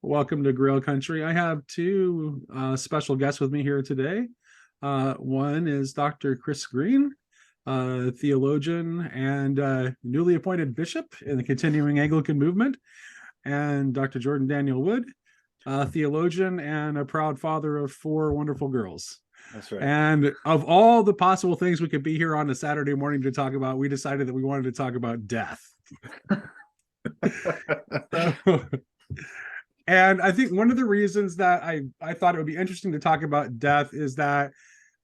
Welcome to Grail Country. I have two special guests with me here today. One is Dr. Chris Green, theologian and newly appointed bishop in the continuing Anglican movement, and Dr. Jordan Daniel Wood, theologian and a proud father of four wonderful girls. That's right. And of all the possible things we could be here on a Saturday morning to talk about, we decided that we wanted to talk about death. So, and I think one of the reasons that I thought it would be interesting to talk about death is that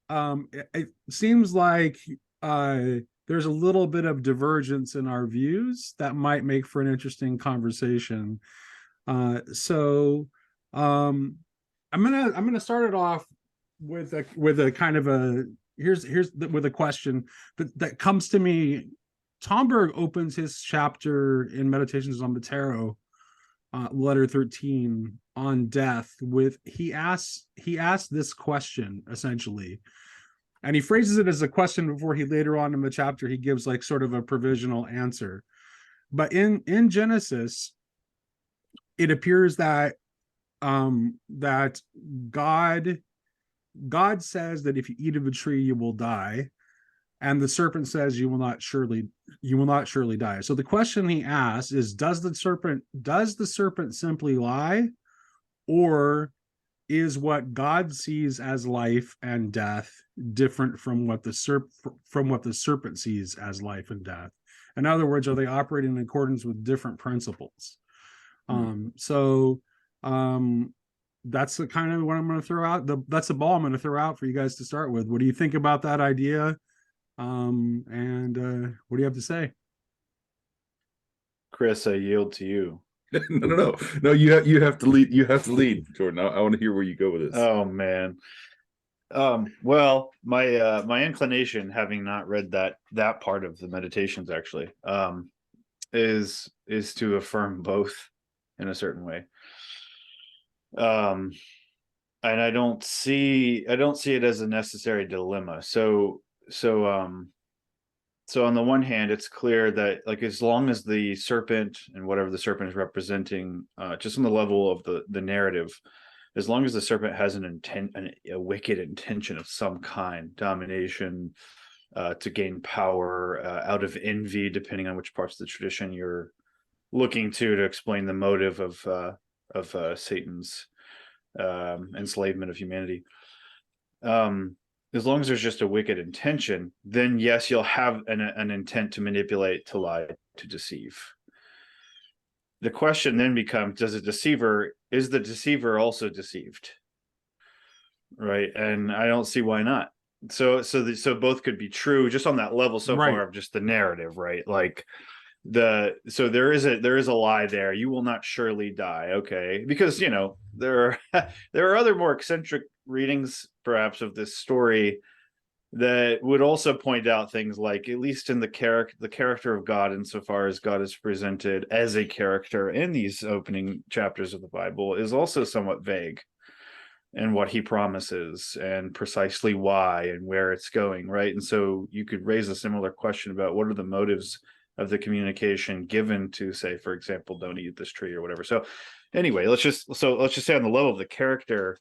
it seems like there's a little bit of divergence in our views that might make for an interesting conversation. So I'm gonna start it off with a kind of a with a question that comes to me. Tomberg opens his chapter in Meditations on the Tarot, letter 13, on death with he asks this question essentially, and he phrases it as a question before he later on in the chapter he gives like sort of a provisional answer. But in Genesis, it appears that that God says that if you eat of a tree you will die, and the serpent says you will not surely die. So the question he asks is, does the serpent simply lie, or is what God sees as life and death different from what the serpent sees as life and death? In other words, are they operating in accordance with different principles? So that's the kind of what I'm going to throw out. That's the ball I'm going to throw out for you guys to start with. What do you think about that idea? And what do you have to say? Chris, I yield to you. No. You have to lead. You have to lead, Jordan. I want to hear where you go with this. Oh man. Well, my inclination, having not read that part of the Meditations actually, is to affirm both in a certain way. And I don't see it as a necessary dilemma. So on the one hand, it's clear that like as long as the serpent and whatever the serpent is representing, just on the level of the narrative, as long as the serpent has a wicked intention of some kind, domination, to gain power, out of envy, depending on which parts of the tradition you're looking to explain the motive of Satan's enslavement of humanity. As long as there's just a wicked intention, then yes, you'll have an intent to manipulate, to lie, to deceive. The question then becomes, is the deceiver also deceived? Right. And I don't see why not. So both could be true just on that level so Right. far of just the narrative, right? Like there is a lie there. You will not surely die. Okay. Because there are other more eccentric readings perhaps of this story that would also point out things like, at least in the character of God, insofar as God is presented as a character in these opening chapters of the Bible, is also somewhat vague in what he promises and precisely why and where it's going, right? And so you could raise a similar question about what are the motives of the communication given to, say, for example, don't eat this tree or whatever. So anyway, let's just say on the level of the character,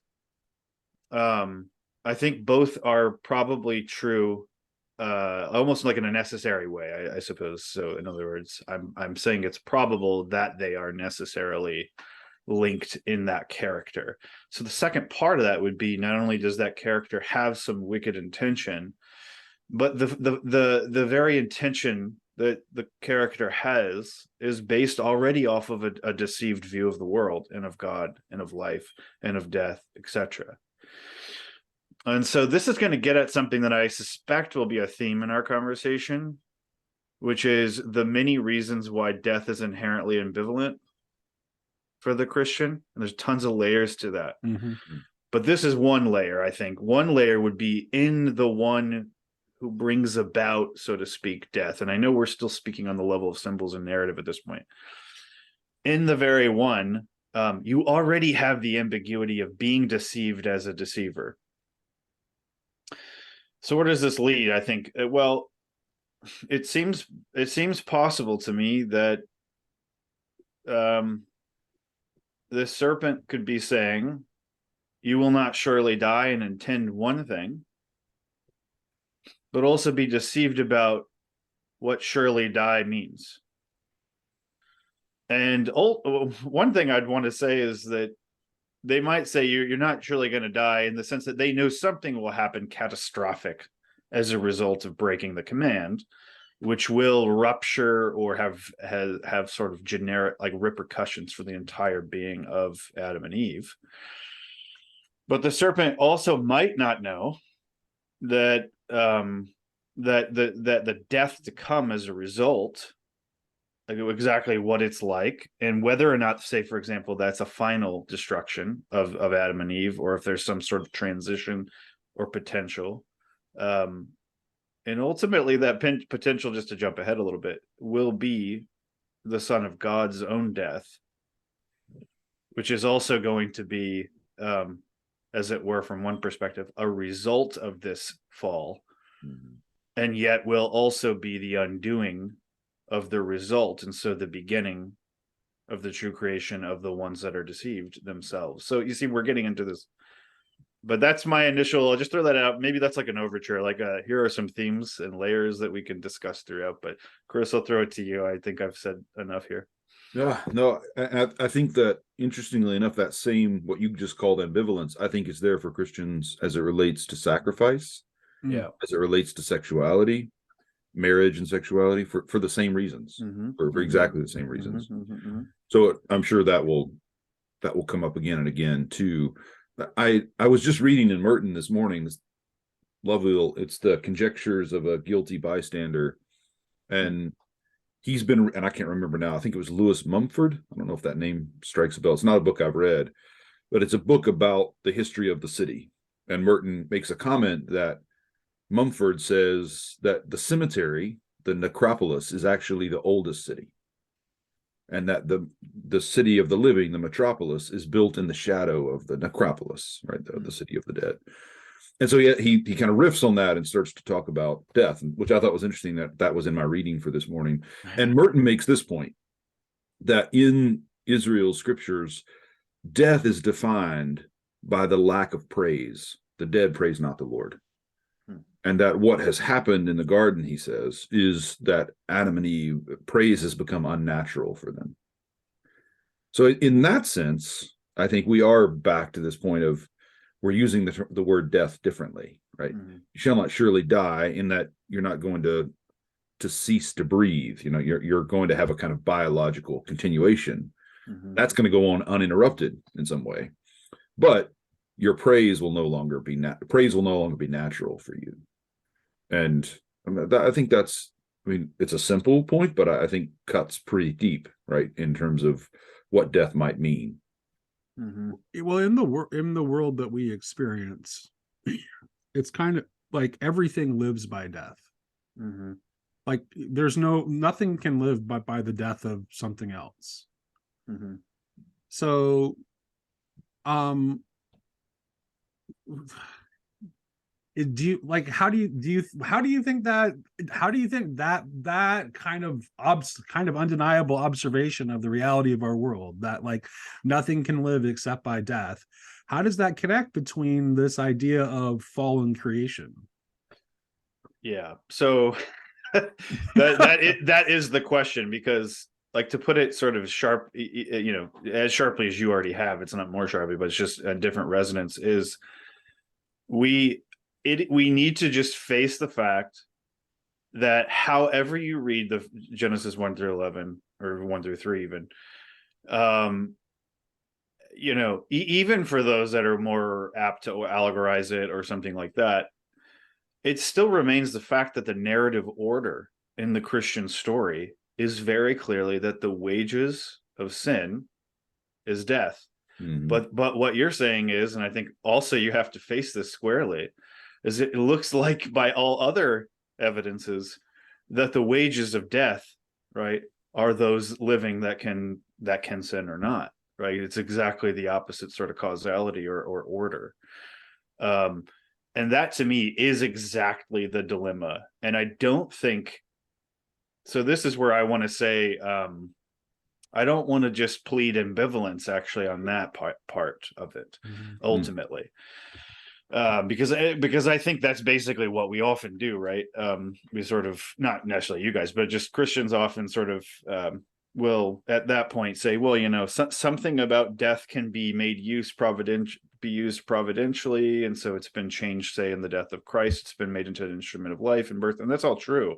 I think both are probably true, almost like in a necessary way, I suppose. So in other words, I'm saying it's probable that they are necessarily linked in that character. So the second part of that would be, not only does that character have some wicked intention, but the very intention that the character has is based already off of a deceived view of the world and of God and of life and of death, etc. And so this is going to get at something that I suspect will be a theme in our conversation, which is the many reasons why death is inherently ambivalent for the Christian. And there's tons of layers to that. Mm-hmm. But this is one layer, I think. One layer would be in the one who brings about, so to speak, death. And I know we're still speaking on the level of symbols and narrative at this point. In the very one, you already have the ambiguity of being deceived as a deceiver. So where does this lead? I think, well, it seems possible to me that the serpent could be saying, you will not surely die, and intend one thing, but also be deceived about what surely die means. And one thing I'd want to say is that they might say you're not surely going to die, in the sense that they know something will happen catastrophic as a result of breaking the command, which will rupture or have sort of generic like repercussions for the entire being of Adam and Eve. But the serpent also might not know that the death to come as a result, like exactly what it's like, and whether or not, say for example, that's a final destruction of Adam and Eve, or if there's some sort of transition or potential. And ultimately that potential, just to jump ahead a little bit, will be the Son of God's own death, which is also going to be, as it were, from one perspective, a result of this fall, and yet will also be the undoing of the result, and so the beginning of the true creation of the ones that are deceived themselves. So you see, we're getting into this, but that's my initial, I'll just throw that out. Maybe that's like an overture, like here are some themes and layers that we can discuss throughout. But Chris, I'll throw it to you. I think I've said enough here. Yeah, no, I think that, interestingly enough, that same, what you just called ambivalence, I think is there for Christians as it relates to sacrifice, Yeah, as it relates to sexuality, marriage and sexuality, for the same reasons, for exactly the same reasons. So I'm sure that will come up again and again too. I was just reading in Merton this morning, this lovely little, it's the Conjectures of a Guilty Bystander, and he's been, and I can't remember now, I think it was Lewis Mumford. I don't know if that name strikes a bell. It's not a book I've read, but it's a book about the history of the city. And Merton makes a comment that Mumford says that the cemetery, the necropolis, is actually the oldest city, and that the city of the living, the metropolis, is built in the shadow of the necropolis, right? The city of the dead. And so he kind of riffs on that and starts to talk about death, which I thought was interesting, that was in my reading for this morning. And Merton makes this point, that in Israel's scriptures, death is defined by the lack of praise. The dead praise not the Lord. And that what has happened in the garden, he says, is that Adam and Eve, praise has become unnatural for them. So in that sense, I think we are back to this point of, we're using the word death differently, right? You shall not surely die, in that you're not going to cease to breathe. You know, you're going to have a kind of biological continuation. That's going to go on uninterrupted in some way, but your praise will no longer be natural for you. And I think that's, I mean, it's a simple point, but I think cuts pretty deep, right, in terms of what death might mean. Well, in the world that we experience, it's kind of like everything lives by death. Like there's nothing can live by the death of something else. So, do you like, how do you think that kind of undeniable observation of the reality of our world, that like nothing can live except by death, how does that connect between this idea of fallen creation? Yeah, so that is the question, because, like, to put it sort of sharp, you know, as sharply as you already have, it's not more sharply, but it's just a different resonance, is we need to just face the fact that however you read the Genesis 1 through 11, or 1 through 3 even, you know, even for those that are more apt to allegorize it or something like that, it still remains the fact that the narrative order in the Christian story is very clearly that the wages of sin is death. But what you're saying is, and I think also you have to face this squarely, is it looks like by all other evidences that the wages of death, right, are those living that can sin or not, right? It's exactly the opposite sort of causality or order. And that to me is exactly the dilemma. And I don't think, so this is where I want to say, I don't want to just plead ambivalence actually on that part of it, ultimately. Because I think that's basically what we often do, right? We sort of, not necessarily you guys, but just Christians often sort of will at that point say, well, you know, something about death can be used providentially, and so it's been changed, say, in the death of Christ, it's been made into an instrument of life and birth, and that's all true.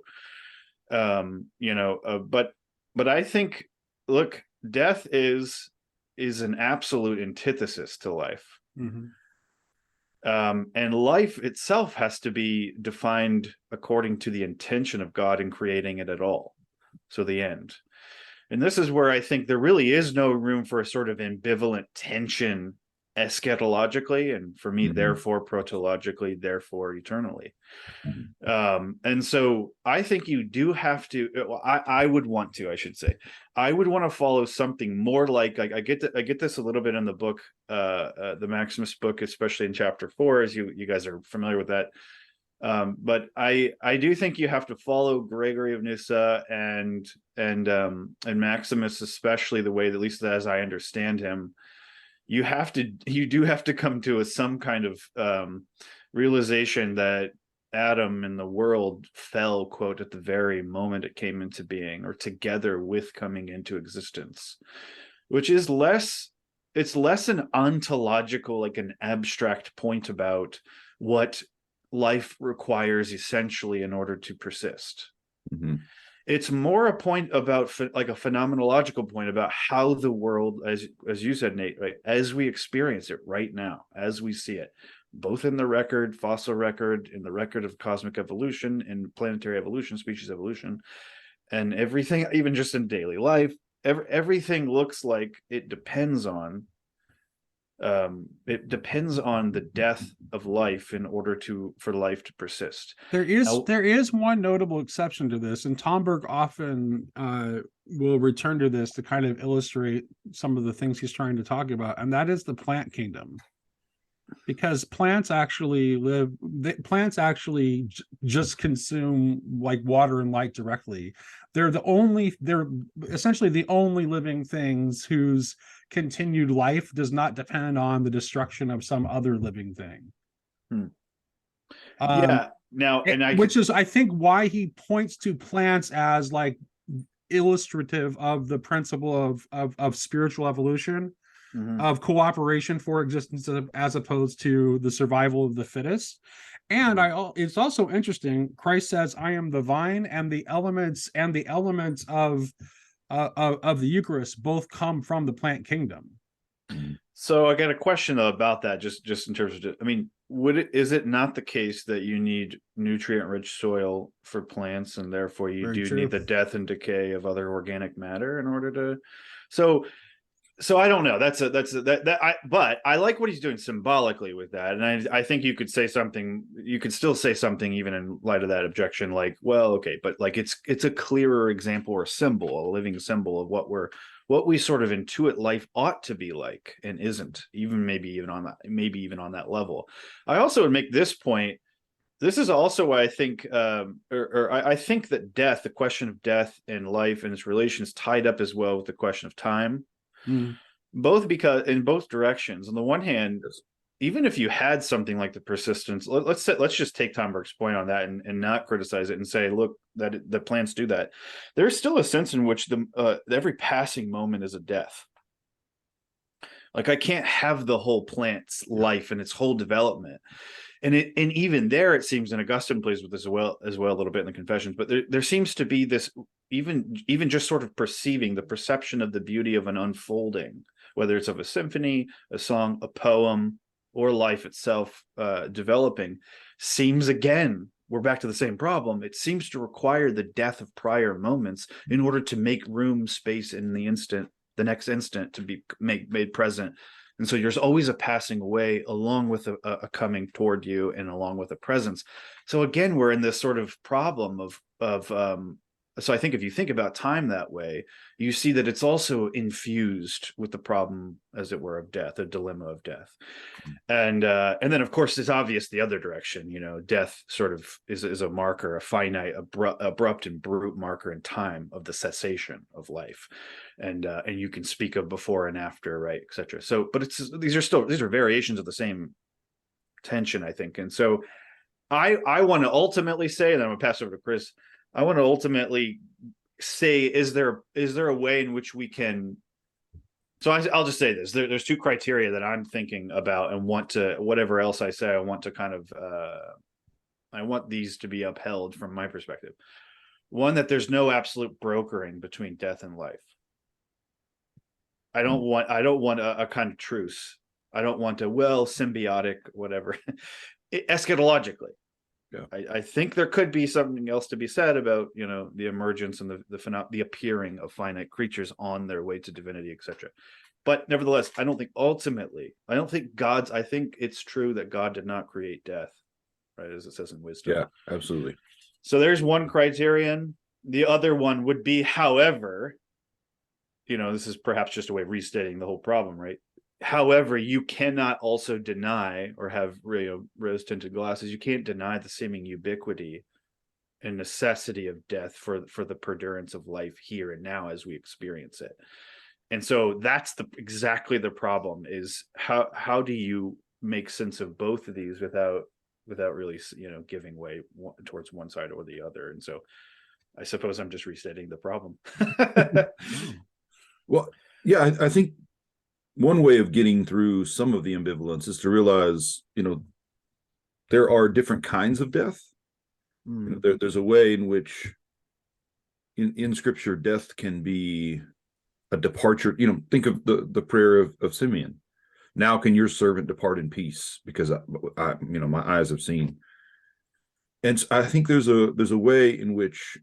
You know, but I think, look, death is an absolute antithesis to life. And life itself has to be defined according to the intention of God in creating it at all. So the end. And this is where I think there really is no room for a sort of ambivalent tension eschatologically, and for me, therefore protologically, therefore eternally. And so I think you do have to, I would want to, I should say, I would want to follow something more like, I get this a little bit in the book, the Maximus book, especially in chapter 4, as you guys are familiar with that. But I do think you have to follow Gregory of Nyssa and Maximus, especially the way that, at least as I understand him, you do have to come to some kind of realization that Adam and the world fell, quote, at the very moment it came into being, or together with coming into existence, which is less an ontological, like an abstract point about what life requires essentially in order to persist. It's more a point about like a phenomenological point about how the world, as you said, Nate, right, as we experience it right now, as we see it, both in the record, fossil record, in the record of cosmic evolution, in planetary evolution, species evolution, and everything, even just in daily life, everything looks like it depends on the death of life in order for life to persist. There is one notable exception to this, and Tomberg often will return to this to kind of illustrate some of the things he's trying to talk about, and that is the plant kingdom. Because plants actually just consume like water and light directly. They're essentially the only living things whose continued life does not depend on the destruction of some other living thing. Which is, I think, why he points to plants as like illustrative of the principle of spiritual evolution, of cooperation for existence, as opposed to the survival of the fittest. And it's also interesting, Christ says, I am the vine, and the elements of the Eucharist both come from the plant kingdom. So I got a question though about that, just in terms of, I mean, is it not the case that you need nutrient-rich soil for plants, and therefore you need the death and decay of other organic matter in order to, so I don't know. But I like what he's doing symbolically with that, and I think you could say something. You could still say something even in light of that objection, like, well, okay, but like it's a clearer example or symbol, a living symbol of what we sort of intuit life ought to be like and isn't, maybe even on that level. I also would make this point. This is also why I think, I think that death, the question of death and life and its relations, tied up as well with the question of time. Both, because in both directions. On the one hand, even if you had something like the persistence, let's just take Tomberg's point on that and not criticize it and say, look, that the plants do that. There's still a sense in which every passing moment is a death. Like, I can't have the whole plant's life and its whole development. And even there, it seems, and Augustine plays with this as well a little bit in the Confessions, but there seems to be this, even just sort of perceiving the perception of the beauty of an unfolding, whether it's of a symphony, a song, a poem, or life itself developing, seems, again, we're back to the same problem. It seems to require the death of prior moments in order to make room, space in the next instant to be made present. And so there's always a passing away along with a coming toward you and along with a presence. So again, we're in this sort of problem of so I think if you think about time that way, you see that it's also infused with the problem, as it were, of death, a dilemma of death. And then of course it's obvious the other direction. Death sort of is a marker, a finite, abrupt and brute marker in time of the cessation of life, and you can speak of before and after, right, etc. So, but these are variations of the same tension, I think. And so I want to ultimately say, and I'm gonna pass over to Chris. I want to ultimately say, is there a way in which we can? So I'll just say this: there's two criteria that I'm thinking about, and want to, whatever else I say, I want to kind of, I want these to be upheld from my perspective. One, that there's no absolute brokering between death and life. I don't want a kind of truce. I don't want a symbiotic, whatever, eschatologically. Yeah. I think there could be something else to be said about, the emergence and the appearing of finite creatures on their way to divinity, etc. But nevertheless, I think it's true that God did not create death, right, as it says in Wisdom. Yeah, absolutely. So there's one criterion. The other one would be, however, this is perhaps just a way of restating the whole problem, right? However, you cannot also deny, or have rose-tinted glasses, you can't deny the seeming ubiquity and necessity of death for the perdurance of life here and now as we experience it. And so that's exactly the problem, is how do you make sense of both of these without really giving way towards one side or the other. And so I suppose I'm just restating the problem. Well, yeah, I think one way of getting through some of the ambivalence is to realize, there are different kinds of death. There's a way in which in Scripture, death can be a departure. Think of the prayer of Simeon. Now can your servant depart in peace, because my eyes have seen. And I think there's a way in which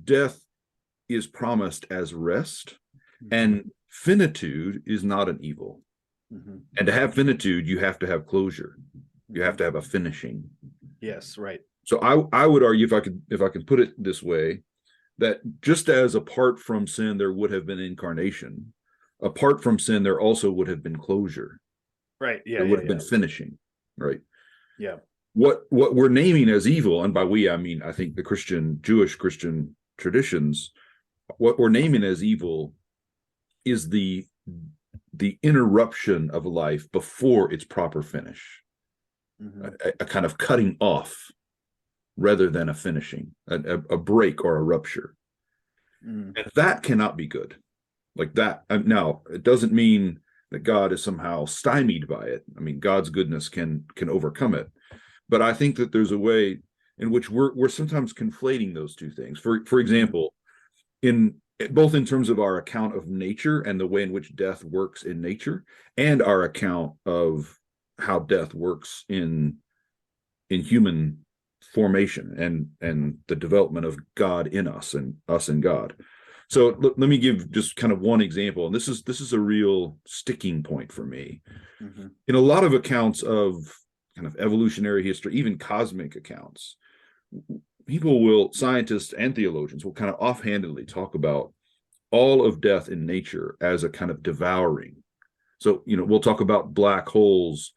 death is promised as rest, and finitude is not an evil. And to have finitude, you have to have closure. You have to have a finishing. Yes, right. So I would argue, if I could put it this way, that just as apart from sin there would have been incarnation, apart from sin there also would have been closure. Right. Yeah. There would have been finishing. Right. Yeah. What we're naming as evil, and by we I mean I think the Jewish Christian traditions, what we're naming as evil is the interruption of life before its proper finish. A kind of cutting off rather than a finishing, a break or a rupture. And that cannot be good. Like that. Now, it doesn't mean that God is somehow stymied by it. I mean, God's goodness can overcome it. But I think that there's a way in which we're sometimes conflating those two things. For example, both in terms of our account of nature and the way in which death works in nature, and our account of how death works in human formation and the development of God in us and us in God. So let me give just kind of one example, and this is a real sticking point for me. In a lot of accounts of kind of evolutionary history, even cosmic accounts, scientists and theologians will kind of offhandedly talk about all of death in nature as a kind of devouring. So, we'll talk about black holes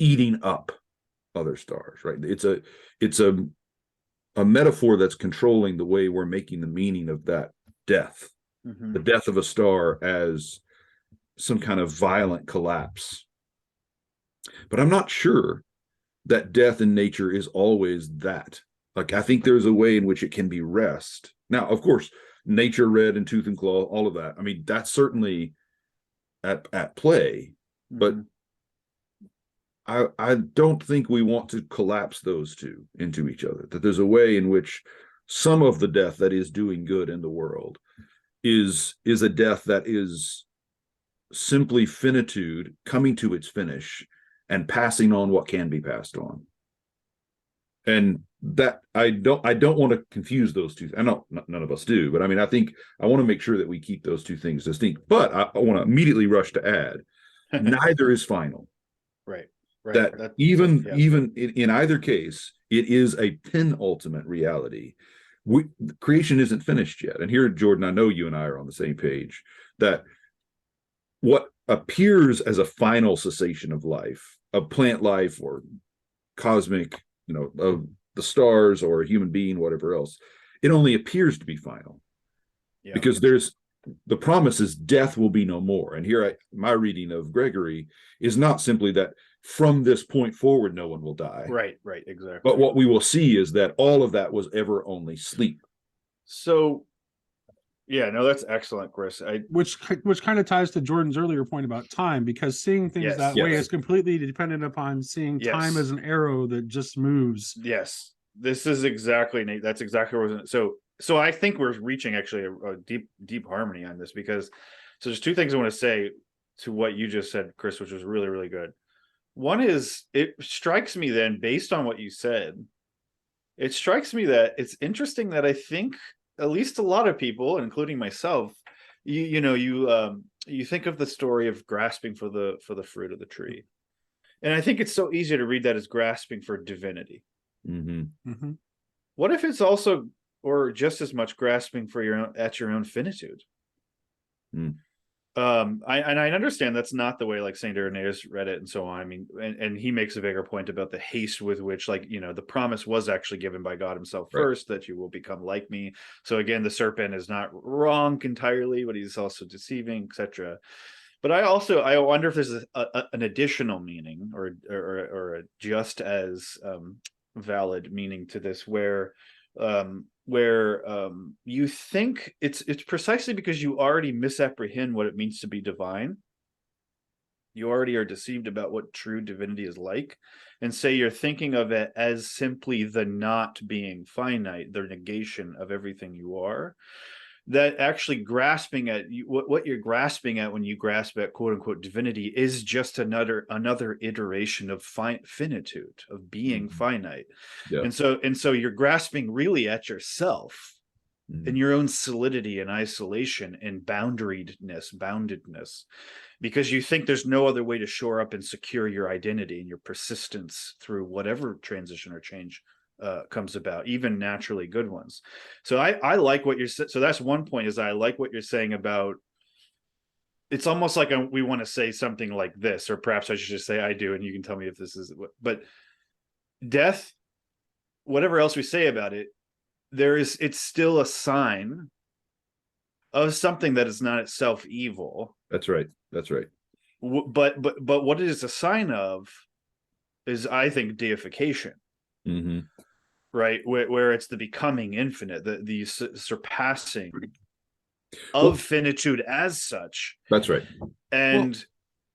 eating up other stars, right? It's a metaphor that's controlling the way we're making the meaning of that death, the death of a star as some kind of violent collapse. But I'm not sure that death in nature is always that. Like, I think there's a way in which it can be rest. Now, of course, nature, red and tooth and claw, all of that. I mean, that's certainly at play, but I don't think we want to collapse those two into each other. That there's a way in which some of the death that is doing good in the world is a death that is simply finitude coming to its finish and passing on what can be passed on. And that I don't want to confuse those two. I know none of us do, but I mean, I think I want to make sure that we keep those two things distinct. But I want to immediately rush to add, neither is final. Right. Even in either case, it is a penultimate reality, creation isn't finished yet. And here, Jordan, I know you and I are on the same page, that what appears as a final cessation of life, of plant life or cosmic, of the stars or a human being, whatever else, it only appears to be final. Yeah. Because the promise is death will be no more. And here, my reading of Gregory is not simply that from this point forward, no one will die. Right, exactly. But what we will see is that all of that was ever only sleep. So, yeah, no, that's excellent, Chris. Which kind of ties to Jordan's earlier point about time, because seeing things that way is completely dependent upon seeing time as an arrow that just moves. Yes, this is exactly, Nate. That's exactly what was. So I think we're reaching actually a deep harmony on this, because there's two things I want to say to what you just said, Chris, which was really, really good. One is, it strikes me then, based on what you said, it strikes me that it's interesting that I think at least a lot of people, including myself, you think of the story of grasping for the fruit of the tree, and I think it's so easy to read that as grasping for divinity. Mm-hmm. Mm-hmm. What if it's also, or just as much, grasping for your own finitude? Mm. I understand that's not the way like Saint Irenaeus read it and so on. I mean, and he makes a bigger point about the haste with which, the promise was actually given by God himself first, that you will become like me. So again, the serpent is not wrong entirely, but he's also deceiving, etc. But I wonder if there's an additional meaning or a just as valid meaning to this, where you think it's precisely because you already misapprehend what it means to be divine. You already are deceived about what true divinity is like, and say you're thinking of it as simply the not being finite, the negation of everything you are. That actually grasping at what you're grasping at when you grasp at quote unquote divinity is just another iteration of finitude, of being finite. Yeah. And so you're grasping really at yourself, in your own solidity and isolation and boundedness, because you think there's no other way to shore up and secure your identity and your persistence through whatever transition or change comes about, even naturally good ones. So I like what you're saying. So that's one point, is I like what you're saying about, it's almost like we want to say something like this, or perhaps I should just say I do, and you can tell me if this is, but death, whatever else we say about it, it's still a sign of something that is not itself evil. That's right. But what it is a sign of is, I think, deification. Mm-hmm. Right, where it's the becoming infinite, the surpassing of finitude as such. That's right. And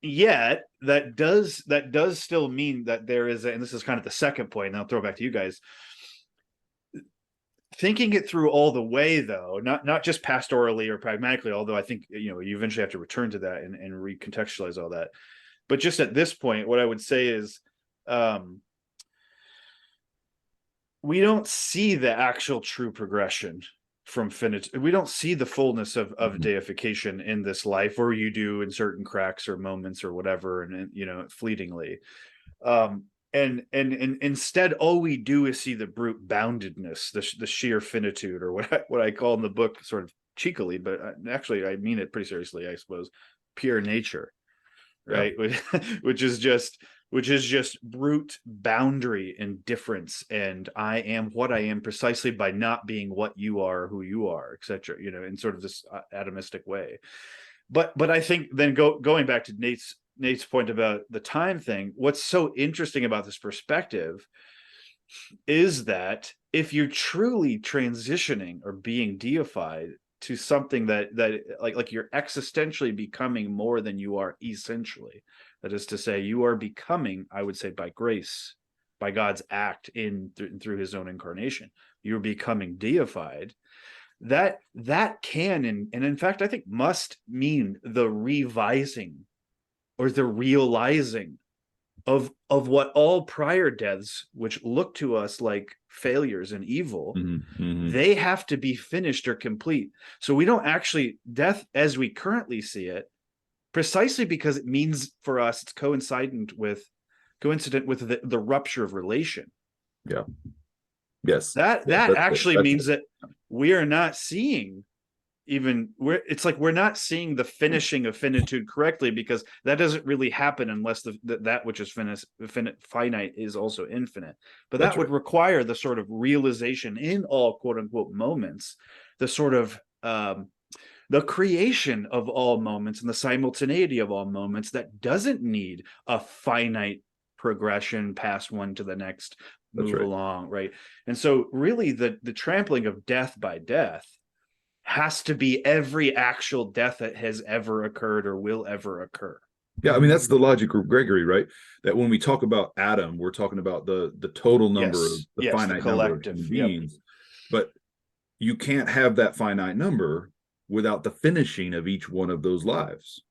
yet that does still mean that there is and this is kind of the second point, and I'll throw it back to you guys. Thinking it through all the way, though, not just pastorally or pragmatically, although I think you eventually have to return to that and recontextualize all that. But just at this point, what I would say is, we don't see the actual true progression from finitude. We don't see the fullness of deification in this life, or you do in certain cracks or moments or whatever, and fleetingly. And instead, all we do is see the brute boundedness, the sheer finitude, or what I call in the book, sort of cheekily, but actually I mean it pretty seriously, I suppose, pure nature, right? Yeah. which is just brute boundary and difference, and I am what I am precisely by not being what you are, who you are, etc. In sort of this atomistic way. But I think then going back to Nate's point about the time thing, what's so interesting about this perspective is that if you're truly transitioning or being deified to something that like you're existentially becoming more than you are essentially. That is to say, you are becoming, I would say, by grace, by God's act through his own incarnation, you're becoming deified. That can, and in fact, I think must mean the revising or the realizing of what all prior deaths, which look to us like failures and evil, they have to be finished or complete. So we don't actually, death as we currently see it, precisely because it means for us it's coincident with the rupture of relation. Yeah. Yes. That actually means that we are not seeing it's like we're not seeing the finishing of finitude correctly, because that doesn't really happen unless that which is finite is also infinite. But that would require the sort of realization in all quote unquote moments, the sort of the creation of all moments and the simultaneity of all moments that doesn't need a finite progression past one to the next, move along, right? And so really the trampling of death by death has to be every actual death that has ever occurred or will ever occur. Yeah, I mean, that's the logic of Gregory, right? That when we talk about Adam, we're talking about the total number of the finite collective number of beings. But you can't have that finite number without the finishing of each one of those lives,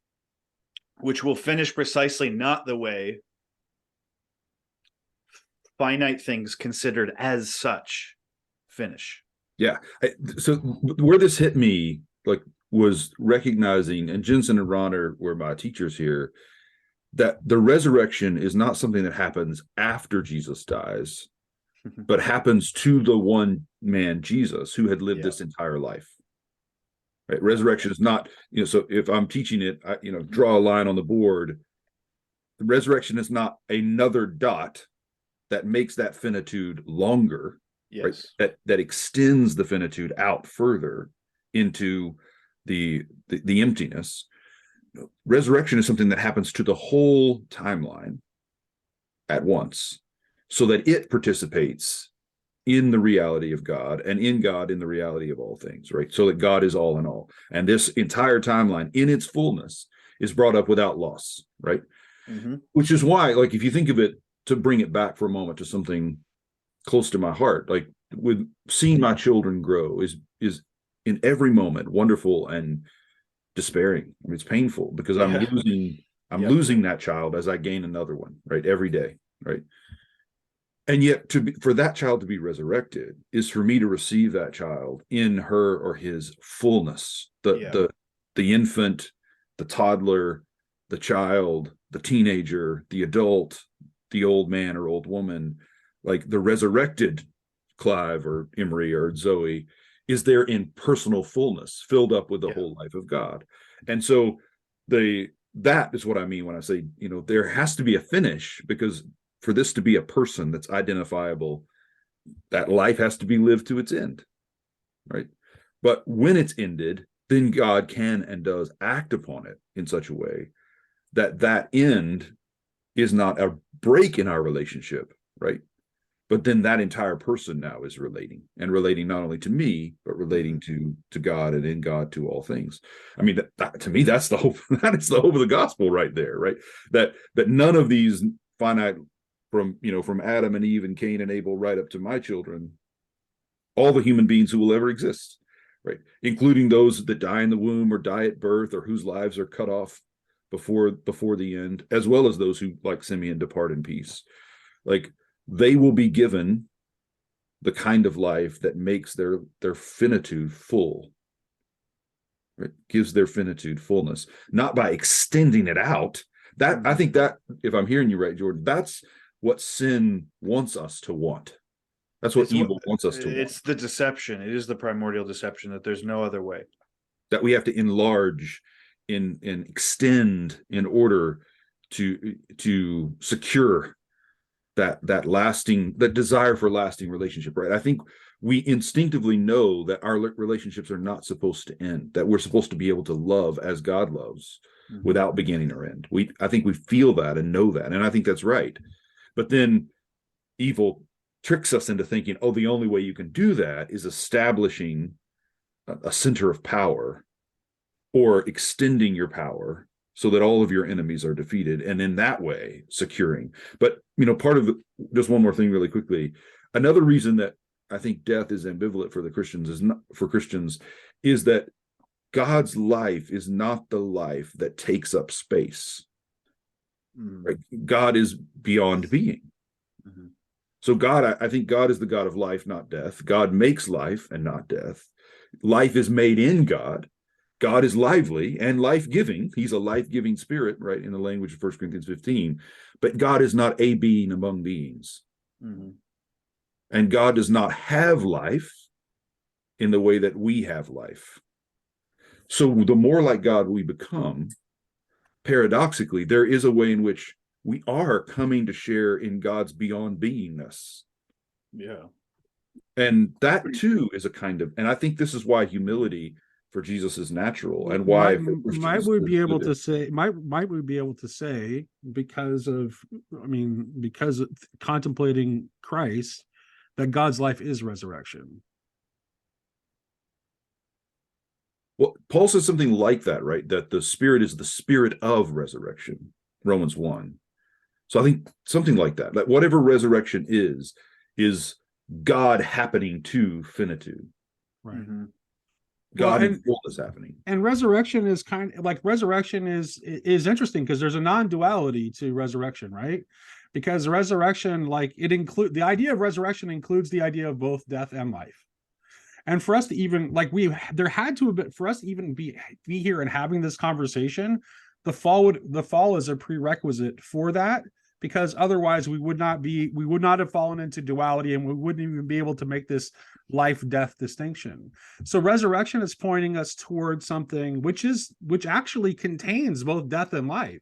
which will finish precisely not the way finite things considered as such finish. Yeah. So where this hit me, like, was recognizing, and Jensen and Ron were my teachers here, that the resurrection is not something that happens after Jesus dies, but happens to the one man, Jesus, who had lived this entire life. Right? Resurrection is not, so if I'm teaching it, draw a line on the board. The resurrection is not another dot that makes that finitude longer. Yes. Right? That extends the finitude out further into the emptiness. Resurrection is something that happens to the whole timeline at once, so that it participates in the reality of God, and in God in the reality of all things, right? So that God is all in all. And this entire timeline in its fullness is brought up without loss, right? Mm-hmm. Which is why, like, if you think of it, to bring it back for a moment to something close to my heart, like with seeing my children grow is in every moment wonderful and despairing. I mean, it's painful because I'm losing that child as I gain another one, right? Every day, right? And yet for that child to be resurrected is for me to receive that child in her or his fullness, the infant, the toddler, the child, the teenager, the adult, the old man or old woman. Like the resurrected Clive or Emery or Zoe is there in personal fullness, filled up with the whole life of God. And so that is what I mean when I say, there has to be a finish, because for this to be a person that's identifiable, that life has to be lived to its end, right? But when it's ended, then God can and does act upon it in such a way that end is not a break in our relationship, right? But then that entire person now is relating not only to me, but relating to God, and in God to all things. I mean, that to me, that's the hope. That is the hope of the gospel right there, right? That none of these finite, from Adam and Eve and Cain and Abel right up to my children, all the human beings who will ever exist, right? Including those that die in the womb or die at birth, or whose lives are cut off before the end, as well as those who, like Simeon, depart in peace. Like, they will be given the kind of life that makes their finitude full, right? Gives their finitude fullness, not by extending it out. That, I think that, if I'm hearing you right, Jordan, that's what sin wants us to want. That's what evil wants us to want. It's the deception. It is the primordial deception that there's no other way. That we have to enlarge and extend in order to secure that desire for lasting relationship, right? I think we instinctively know that our relationships are not supposed to end, that we're supposed to be able to love as God loves, without beginning or end. I think we feel that and know that, and I think that's right. But then evil tricks us into thinking, oh, the only way you can do that is establishing a center of power, or extending your power so that all of your enemies are defeated, and in that way securing. But part of just one more thing really quickly, another reason that I think death is ambivalent for Christians is that God's life is not the life that takes up space. Right? God is beyond being. So I think God is the God of life, not death. God makes life and not death. Life is made in God. God is lively and life-giving. He's a life-giving spirit, right, in the language of 1 Corinthians 15. But God is not a being among beings. And God does not have life in the way that we have life. So the more like God we become, paradoxically, there is a way in which we are coming to share in God's beyond beingness. Yeah. And that too is a kind of, and I think this is why humility for Jesus is natural, and why might we be able to say because of contemplating Christ, that God's life is resurrection. Well, Paul says something like that, right? That the Spirit is the spirit of resurrection, Romans 1. So I think something like that, that whatever resurrection is God happening to finitude. Right. Mm-hmm. God in full is happening. And resurrection is is interesting because there's a non-duality to resurrection, right? Because resurrection, the idea of resurrection includes the idea of both death and life. And for us to even for us to even be here and having this conversation, the fall is a prerequisite for that, because otherwise we would not have fallen into duality, and we wouldn't even be able to make this life-death distinction. So resurrection is pointing us towards something which actually contains both death and life.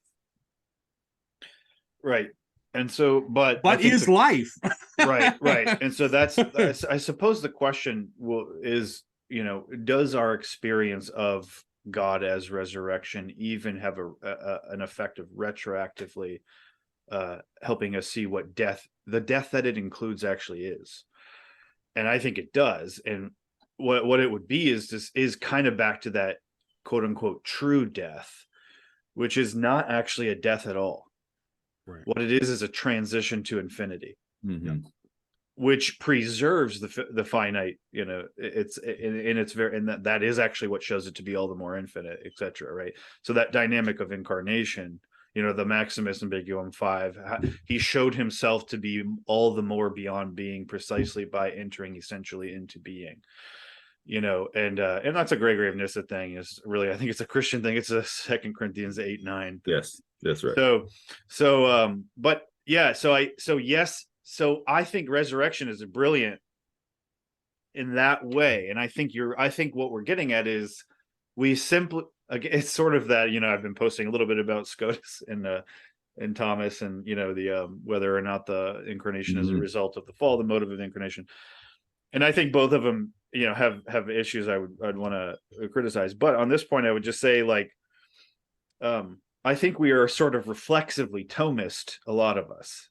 Right. And so, but is life. right. And so that's I suppose the question is, does our experience of God as resurrection even have an effect of retroactively helping us see what the death that it includes actually is? And I think it does. And what it would be is kind of back to that quote unquote true death, which is not actually a death at all. Right. What it is a transition to infinity, which preserves the finite. That is actually what shows it to be all the more infinite, etc. Right. So that dynamic of incarnation, the Maximus Ambiguum 5, he showed himself to be all the more beyond being precisely by entering essentially into being. And that's a Gregory of Nyssa thing. Is really, I think it's a Christian thing. It's a 2 Corinthians 8:9. Yes, that's right. So I think resurrection is brilliant in that way, and I think what we're getting at is we simply, it's sort of that, I've been posting a little bit about Scotus and Thomas, and the whether or not the incarnation is a result of the fall, the motive of the incarnation. And I think both of them, have issues I'd want to criticize. But on this point, I would just say, I think we are sort of reflexively Thomist, a lot of us,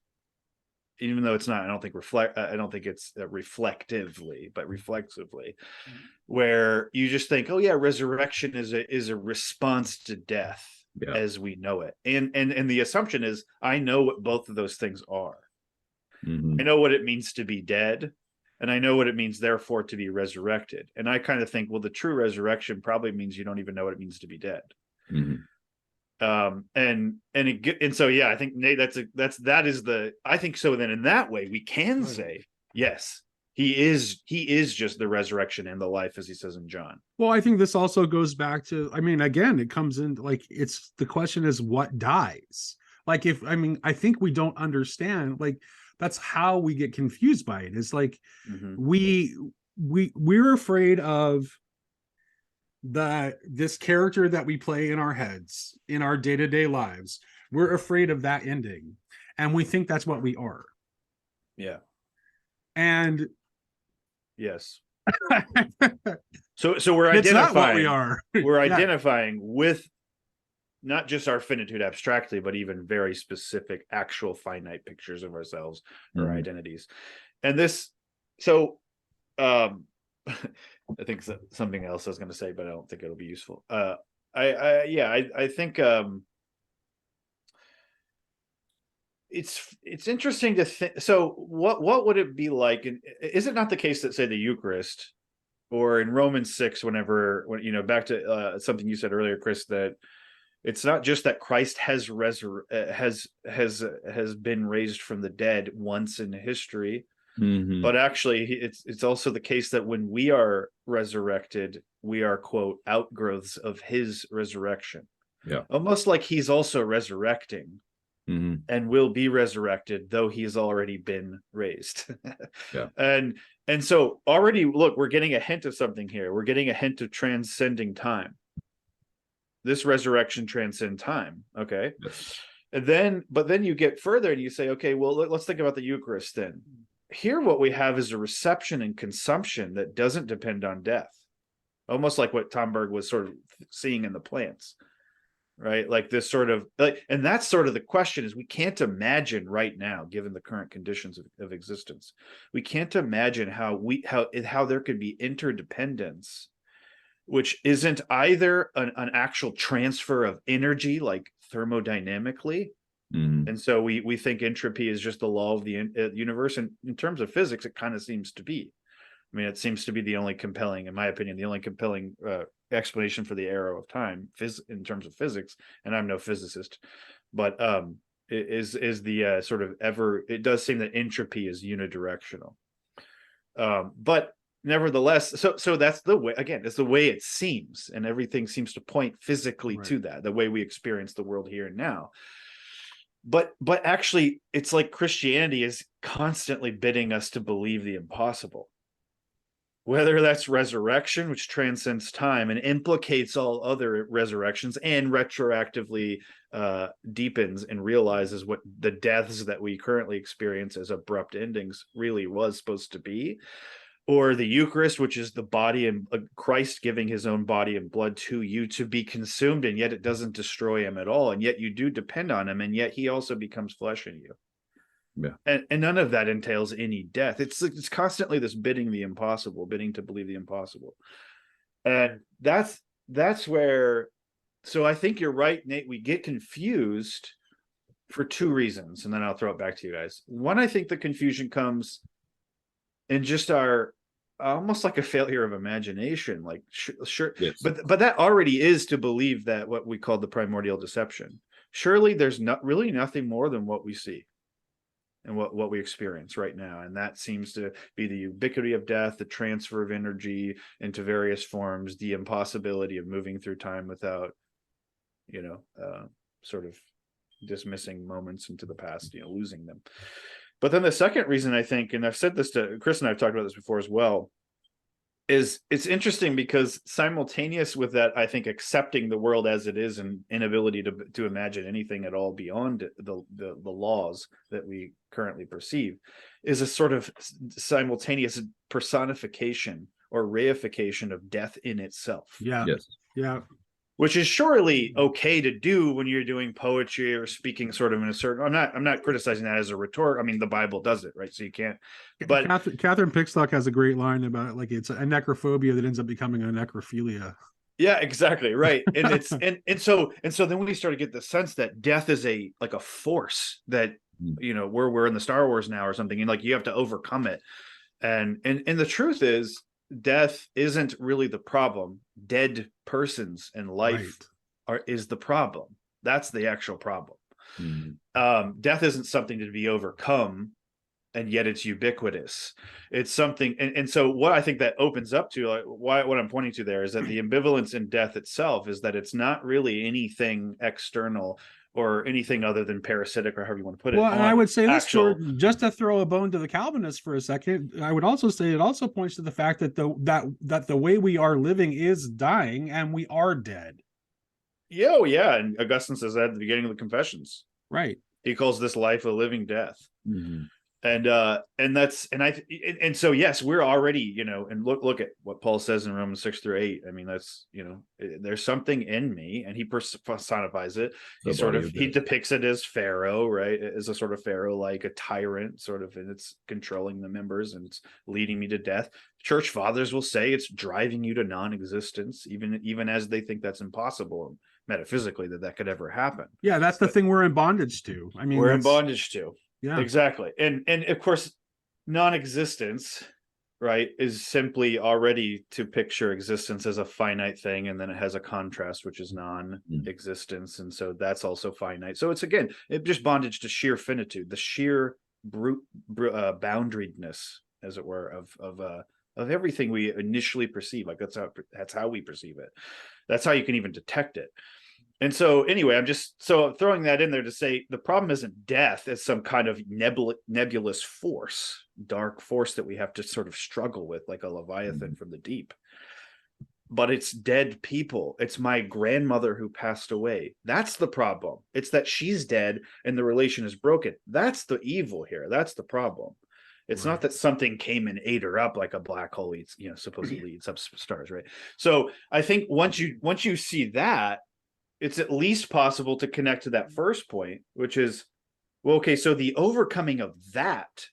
even though it's not. I don't think it's reflectively, but reflexively, where you just think, oh yeah, resurrection is a response to death as we know it, and the assumption is I know what both of those things are. I know what it means to be dead, and I know what it means, therefore, to be resurrected. And I kind of think, well, the true resurrection probably means you don't even know what it means to be dead. So yeah, I think Nate, I think so. Then in that way, we can say, yes, he is just the resurrection and the life, as he says in John. Well, I think this also goes back to, again, it comes in it's the question is what dies. I think we don't understand, that's how we get confused by it. It's we're afraid of this character that we play in our heads, in our day-to-day lives. We're afraid of that ending, and we think that's what we are. Yeah. And yes. So we're identifying, it's not what we are. We're identifying with not just our finitude abstractly, but even very specific, actual finite pictures of ourselves or identities. And this, I think something else I was going to say, but I don't think it'll be useful. I think it's interesting to think. So what would it be like? And is it not the case that, say, the Eucharist, or in Romans 6, when back to something you said earlier, Chris, that it's not just that Christ has been raised from the dead once in history, but actually it's also the case that when we are resurrected, we are, quote, outgrowths of his resurrection. Yeah, almost like he's also resurrecting and will be resurrected, though he's already been raised. Yeah. And so already, look, we're getting a hint of something here. We're getting a hint of transcending time. This resurrection transcends time. Okay. Yes. But then you get further and you say, okay, well, let's think about the Eucharist then. Here, what we have is a reception and consumption that doesn't depend on death. Almost like what Tomberg was sort of seeing in the plants, right? Like this sort of, and that's sort of the question, is we can't imagine right now, given the current conditions of existence, we can't imagine how there could be interdependence, which isn't either an actual transfer of energy, like thermodynamically. And so we think entropy is just the law of the universe. And in terms of physics, it kind of seems to be. I mean, it seems to be the only compelling, in my opinion, the only compelling explanation for the arrow of time in terms of physics. And I'm no physicist, but is the sort of it does seem that entropy is unidirectional. But nevertheless, so that's the way, again, it's the way it seems, and everything seems to point physically to that, the way we experience the world here and now. But actually, it's like Christianity is constantly bidding us to believe the impossible. Whether that's resurrection, which transcends time and implicates all other resurrections and retroactively deepens and realizes what the deaths that we currently experience as abrupt endings really was supposed to be, or the Eucharist, which is the body and Christ giving his own body and blood to you to be consumed, and yet it doesn't destroy him at all, and yet you do depend on him, and yet he also becomes flesh in you. Yeah. And none of that entails any death. It's constantly this bidding to believe the impossible. And that's where, so I think you're right, Nate, we get confused for two reasons, and then I'll throw it back to you guys. One, I think the confusion comes in just our almost like a failure of imagination, like sure. Yes. But that already is to believe that what we call the primordial deception. Surely there's not really nothing more than what we see and what we experience right now. And that seems to be the ubiquity of death, the transfer of energy into various forms, the impossibility of moving through time without, sort of dismissing moments into the past, losing them. But then the second reason, I think, and I've said this to Chris and I've talked about this before as well, is it's interesting because simultaneous with that, I think accepting the world as it is and inability to imagine anything at all beyond the laws that we currently perceive is a sort of simultaneous personification or reification of death in itself. Yeah. Yes. Yeah. Which is surely okay to do when you're doing poetry or speaking sort of in a certain, I'm not criticizing that as a rhetoric. I mean, the Bible does it, right? So you can't, but Catherine Pickstock has a great line about like, it's a necrophobia that ends up becoming a necrophilia. Yeah, exactly. Right. And it's, and so then we start to get the sense that death is like a force that, we're in the Star Wars now or something. And like, you have to overcome it. And the truth is, death isn't really the problem. Dead persons and life is the problem. That's the actual problem. Death isn't something to be overcome, and yet it's ubiquitous. It's something, and so what I think that opens up to, like, what I'm pointing to there is that the ambivalence in death itself is that it's not really anything external or anything other than parasitic, or however you want to put it. Well, and I would say this, just to throw a bone to the Calvinists for a second, I would also say it also points to the fact that the way we are living is dying, and we are dead. Yeah, oh, yeah. And Augustine says that at the beginning of the Confessions. Right. He calls this life a living death. Mm-hmm. And so yes, we're already, and look at what Paul says in Romans 6-8. I mean, that's, there's something in me, and he personifies it. He depicts it as Pharaoh, right? As a sort of Pharaoh, like a tyrant, sort of, and it's controlling the members and it's leading me to death. Church fathers will say it's driving you to non-existence, even as they think that's impossible metaphysically that could ever happen. Yeah, that's the thing we're in bondage to. I mean, we're in bondage to. Yeah, exactly. And of course, non-existence, right, is simply already to picture existence as a finite thing, and then it has a contrast, which is non-existence, and so that's also finite. So it's just bondage to sheer finitude, the sheer boundariedness, as it were, of everything we initially perceive. Like that's how we perceive it. That's how you can even detect it. And so anyway, I'm just throwing that in there to say the problem isn't death as some kind of nebulous force, dark force that we have to sort of struggle with like a Leviathan from the deep. But it's dead people. It's my grandmother who passed away. That's the problem. It's that she's dead and the relation is broken. That's the evil here. That's the problem. It's not that something came and ate her up like a black hole eats, supposedly eats up stars, right? So I think once you see that, it's at least possible to connect to that first point, which is, well, okay, so the overcoming of that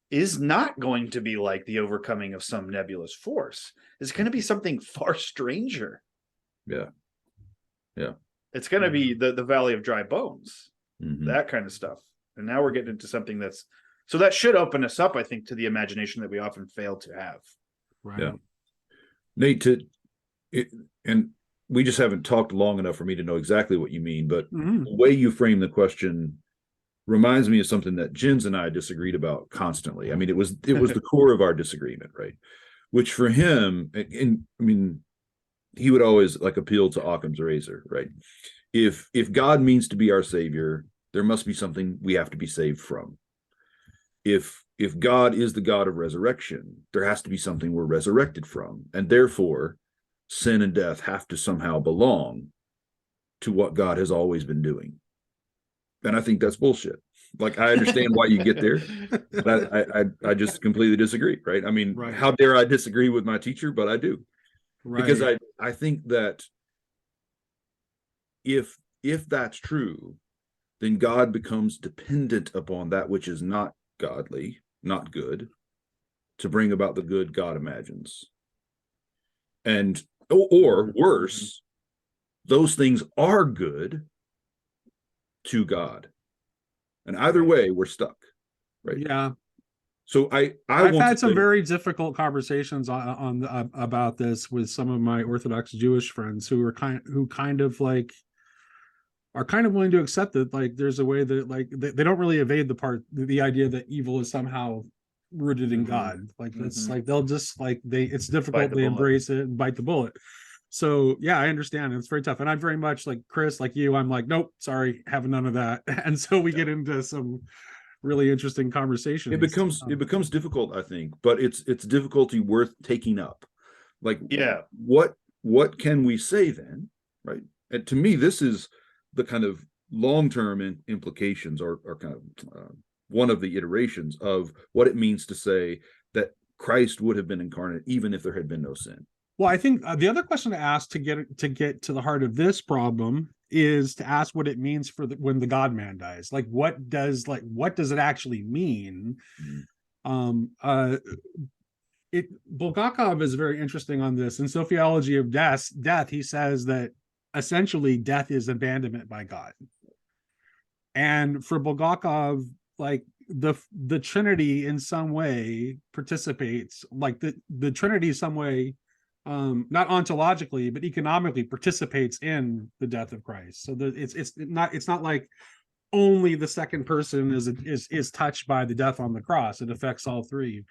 is not going to be like the overcoming of some nebulous force. It's going to be something far stranger. Yeah. It's going to be the valley of dry bones, that kind of stuff. And now we're getting into something so that should open us up, I think, to the imagination that we often fail to have. Right. Yeah. Nate, and we just haven't talked long enough for me to know exactly what you mean, but the way you frame the question reminds me of something that Jens and I disagreed about constantly. I mean, it was the core of our disagreement, right? Which for him, he would always like appeal to Occam's razor, right? If God means to be our savior, there must be something we have to be saved from. If God is the God of resurrection, there has to be something we're resurrected from, and therefore sin and death have to somehow belong to what God has always been doing. And I think that's bullshit. Like, I understand why you get there, but I just completely disagree, right? I mean, how dare I disagree with my teacher, but I do. Right. Because I think that if that's true, then God becomes dependent upon that which is not godly, not good, to bring about the good God imagines. And or worse, those things are good to God. And either way, we're stuck, right? Yeah. So I've had some very difficult conversations about this with some of my Orthodox Jewish friends who are kind of willing to accept that, like, there's a way that, like, they don't really evade the idea that evil is somehow rooted in God. Like, it's like they'll just, like, it's difficult, they embrace it and bite the bullet. So yeah, I understand. It's very tough. And I'm very much like Chris, like you, I'm like, nope, sorry, have none of that. And so we get into some really interesting conversations. It becomes difficult, I think, but it's difficulty worth taking up. Like, what can we say then, right? And to me, this is the kind of long-term implications, or kind of one of the iterations of what it means to say that Christ would have been incarnate even if there had been no sin. Well, I think the other question to ask to get to the heart of this problem is to ask what it means for when the God man dies. Like, what does it actually mean? Bulgakov is very interesting on this. In Theology of Death, he says that essentially death is abandonment by God. And for Bulgakov, like, the Trinity in some way participates, like the Trinity in some way, not ontologically but economically participates in the death of Christ. So it's not like only the second person is touched by the death on the cross. It affects all three.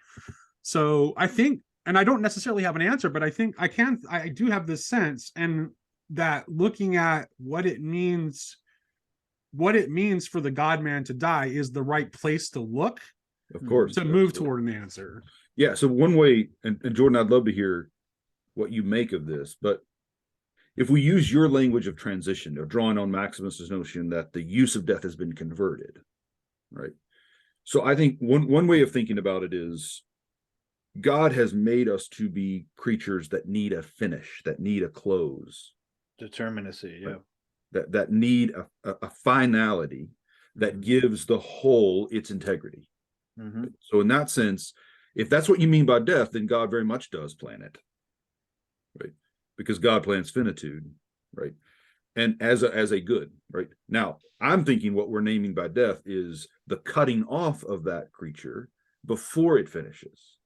So I think, and I don't necessarily have an answer, but I think I do have this sense, and that looking at what it means for the God man to die is the right place to look, of course, to move toward an answer. Yeah. So one way, and Jordan, I'd love to hear what you make of this, but if we use your language of transition, or drawing on Maximus's notion that the use of death has been converted, right? So I think one way of thinking about it is God has made us to be creatures that need a finish, that need a close. Determinacy, yeah. Right? That need a finality that gives the whole its integrity. Right? So in that sense, if that's what you mean by death, then God very much does plan it. Right, because God plans finitude, right, and as a good, right. Now, I'm thinking what we're naming by death is the cutting off of that creature before it finishes,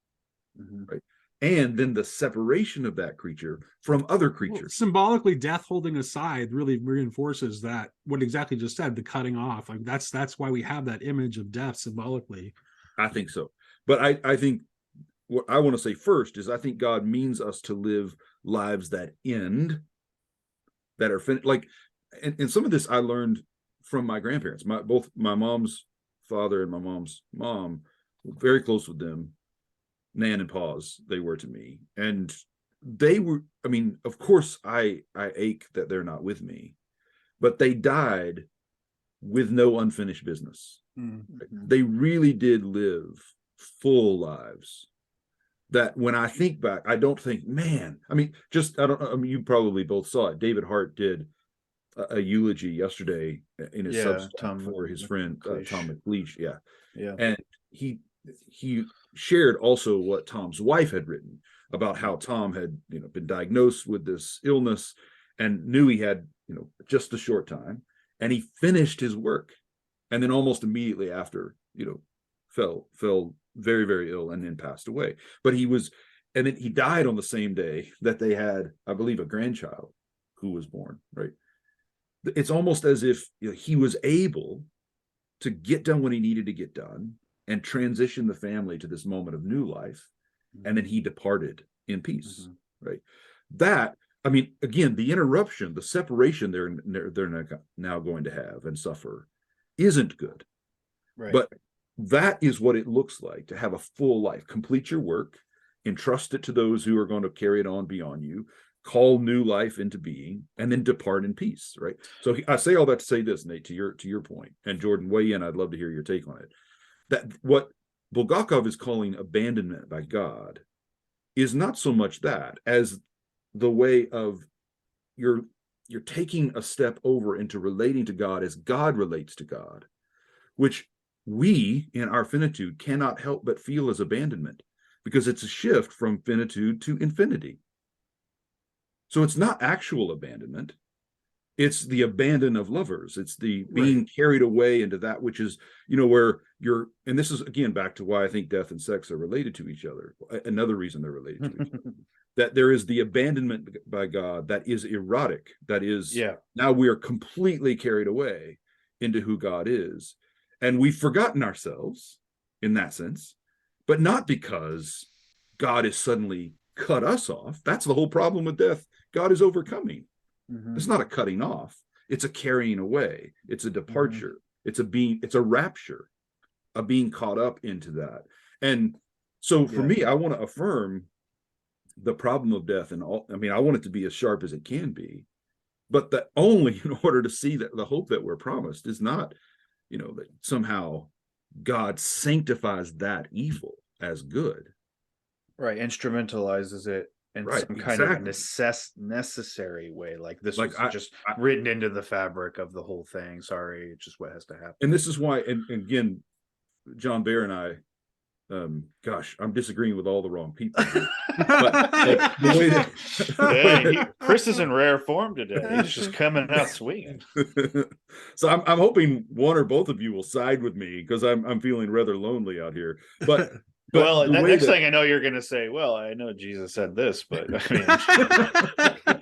right, and then the separation of that creature from other creatures. Well, symbolically, death holding aside really reinforces that what exactly just said, the cutting off. Like, that's why we have that image of death symbolically. I think so, but I think what I want to say first is I think God means us to live lives that end that are like, and some of this I learned from my grandparents. Both my mom's father and my mom's mom, very close with them. Nan and Paws, they were to me, and they were. I mean, of course, I ache that they're not with me, but they died with no unfinished business. Mm-hmm. They really did live full lives. That when I think back, I don't think, man. I mean, you probably both saw it. David Hart did a eulogy yesterday in his Substack for his friend Tom McLeish. Yeah, and he shared also what Tom's wife had written about how Tom had been diagnosed with this illness and knew he had just a short time, and he finished his work, and then almost immediately after fell very, very ill and then passed away. But and then he died on the same day that they had, I believe, a grandchild who was born, right? It's almost as if he was able to get done what he needed to get done and transition the family to this moment of new life. Mm-hmm. And then he departed in peace, mm-hmm. right? That, I mean, again, the interruption, the separation they're now going to have and suffer isn't good. Right. But that is what it looks like to have a full life. Complete your work, entrust it to those who are going to carry it on beyond you, call new life into being, and then depart in peace, right? So I say all that to say this, Nate, to your point, and Jordan, weigh in. I'd love to hear your take on it. That what Bulgakov is calling abandonment by God is not so much that as the way of you're taking a step over into relating to God as God relates to God, which we in our finitude cannot help but feel as abandonment, because it's a shift from finitude to infinity. So it's not actual abandonment. It's the abandon of lovers. It's the being carried away into that which is, where and this is again back to why I think death and sex are related to each other. Another reason they're related to each other. That there is the abandonment by God that is erotic. That is, now we are completely carried away into who God is. And we've forgotten ourselves in that sense, but not because God is suddenly cut us off. That's the whole problem with death. God is overcoming. Mm-hmm. It's not a cutting off. It's a carrying away. It's a departure. Mm-hmm. It's a rapture, a being caught up into that. And so for me, I want to affirm the problem of death and all. I mean, I want it to be as sharp as it can be, but that only in order to see that the hope that we're promised is not, that somehow God sanctifies that evil as good. Right. Instrumentalizes it in some kind of necessary way. Like this was just written into the fabric of the whole thing. Sorry, it's just what has to happen. And this is why, and again, John Bear and I, I'm disagreeing with all the wrong people. But the way Chris is in rare form today. He's just coming out swinging. So I'm hoping one or both of you will side with me, because I'm feeling rather lonely out here. But well, the next thing I know, you're going to say, "Well, I know Jesus said this, but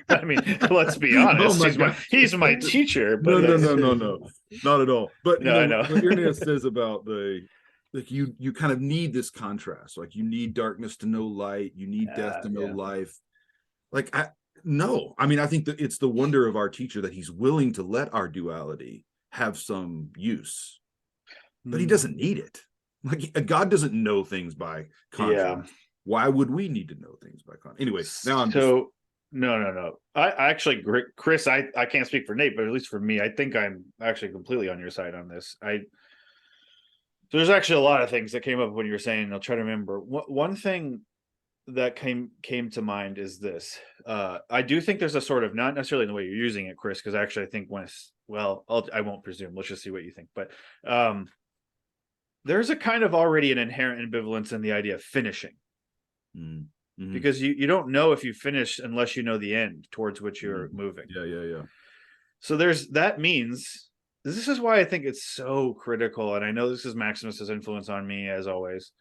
I mean, let's be honest. He's my teacher." But no, not at all. But I know what Irenaeus says about you kind of need this contrast. Like you need darkness to know light. You need death to know life. I think that it's the wonder of our teacher that he's willing to let our duality have some use, but he doesn't need it. Like God doesn't know things by contrast. Why would we need to know things by contrast? Anyway, now no. I actually, Chris, I can't speak for Nate, but at least for me, I think I'm actually completely on your side on this. There's actually a lot of things that came up when you were saying. I'll try to remember. One thing that came to mind is this. I do think there's a sort of, not necessarily in the way you're using it, Chris, because actually I think I won't presume. Let's just see what you think. But there's a kind of already an inherent ambivalence in the idea of finishing. Mm-hmm. Because you don't know if you finish unless you know the end towards which you're moving. Yeah. So that means, this is why I think it's so critical, and I know this is Maximus's influence on me as always.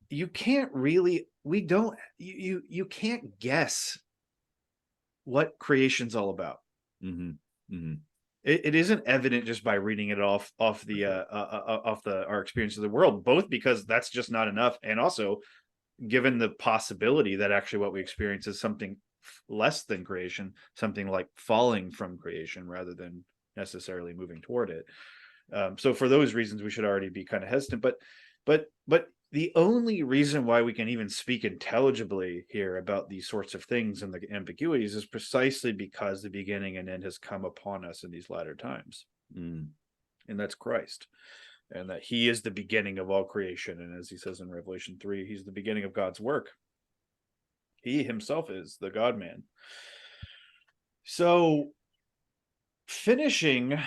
You can't really, you can't guess what creation's all about. Mm-hmm. Mm-hmm. It isn't evident just by reading it off our experience of the world, both because that's just not enough, and also given the possibility that actually what we experience is something less than creation, something like falling from creation rather than necessarily moving toward it. So for those reasons, we should already be kind of hesitant. But the only reason why we can even speak intelligibly here about these sorts of things and the ambiguities is precisely because the beginning and end has come upon us in these latter times. And that's Christ. And that he is the beginning of all creation. And as he says in Revelation 3, he's the beginning of God's work. He himself is the God-man. So finishing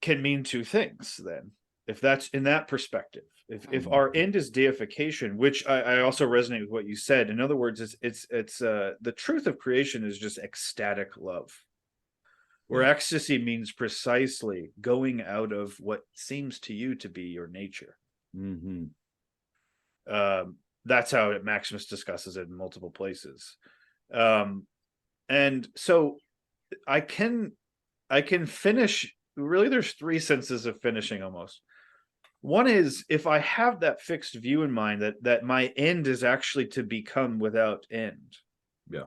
can mean two things then, if that's in that perspective. If our end is deification, which I also resonate with what you said. In other words, it's the truth of creation is just ecstatic love, where ecstasy means precisely going out of what seems to you to be your nature. That's how Maximus discusses it in multiple places. And so I can finish. Really, there's three senses of finishing almost. One is if I have that fixed view in mind that my end is actually to become without end. Yeah.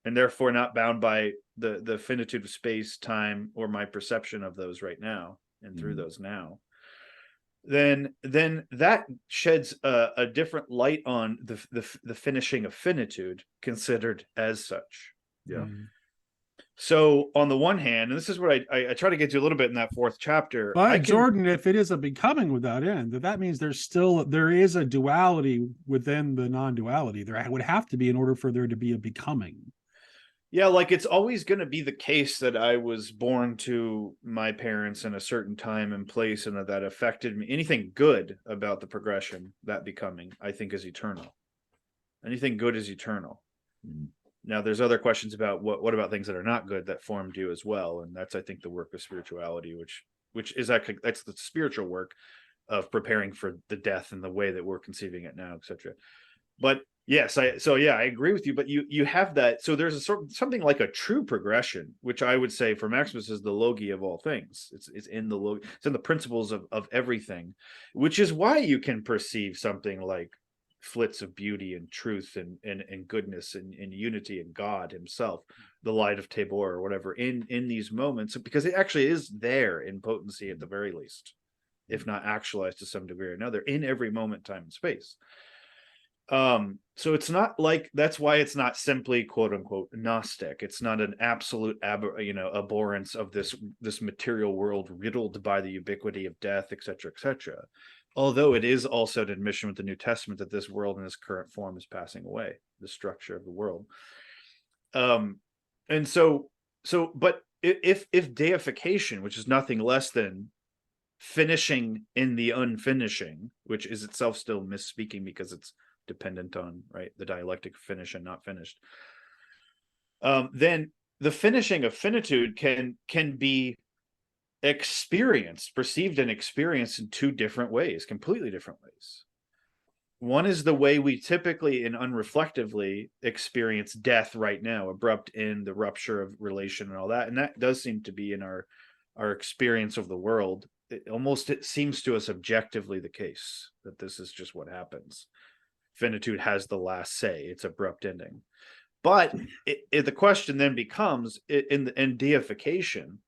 And therefore not bound by the finitude of space, time, or my perception of those right now and through those now. Then that sheds a different light on the finishing of finitude considered as such. Yeah. So on the one hand, and this is what I try to get to a little bit in that fourth chapter. But Jordan, if it is a becoming without end, that means there is a duality within the non-duality. There would have to be in order for there to be a becoming. Yeah, like it's always going to be the case that I was born to my parents in a certain time and place, and that affected me. Anything good about the progression, that becoming, I think is eternal. Anything good is eternal. Now, there's other questions about what about things that are not good that formed you as well, and that's, I think, the work of spirituality, which is actually, that's the spiritual work of preparing for the death and the way that we're conceiving it now, etc. But yes, I agree with you. But you have that. So there's something like a true progression, which I would say for Maximus is the logi of all things. It's in the logi, it's in the principles of everything, which is why you can perceive something like flits of beauty and truth and goodness and unity in God himself, the light of Tabor or whatever in these moments, because it actually is there in potency at the very least, if not actualized to some degree or another in every moment, time, and space. So it's not like, that's why it's not simply quote unquote Gnostic. It's not an absolute abhorrence of this material world riddled by the ubiquity of death, etc., etc. Although it is also an admission with the New Testament that this world in its current form is passing away, the structure of the world. And so, but if deification, which is nothing less than finishing in the unfinishing, which is itself still misspeaking because it's dependent on, right, the dialectic of finish and not finished, then the finishing of finitude can be perceived and experienced in two different ways, completely different ways. One is the way we typically and unreflectively experience death right now, abrupt end, the rupture of relation and all that. And that does seem to be in our experience of the world. It seems to us objectively the case that this is just what happens. Finitude has the last say, it's abrupt ending. But the question then becomes, in deification,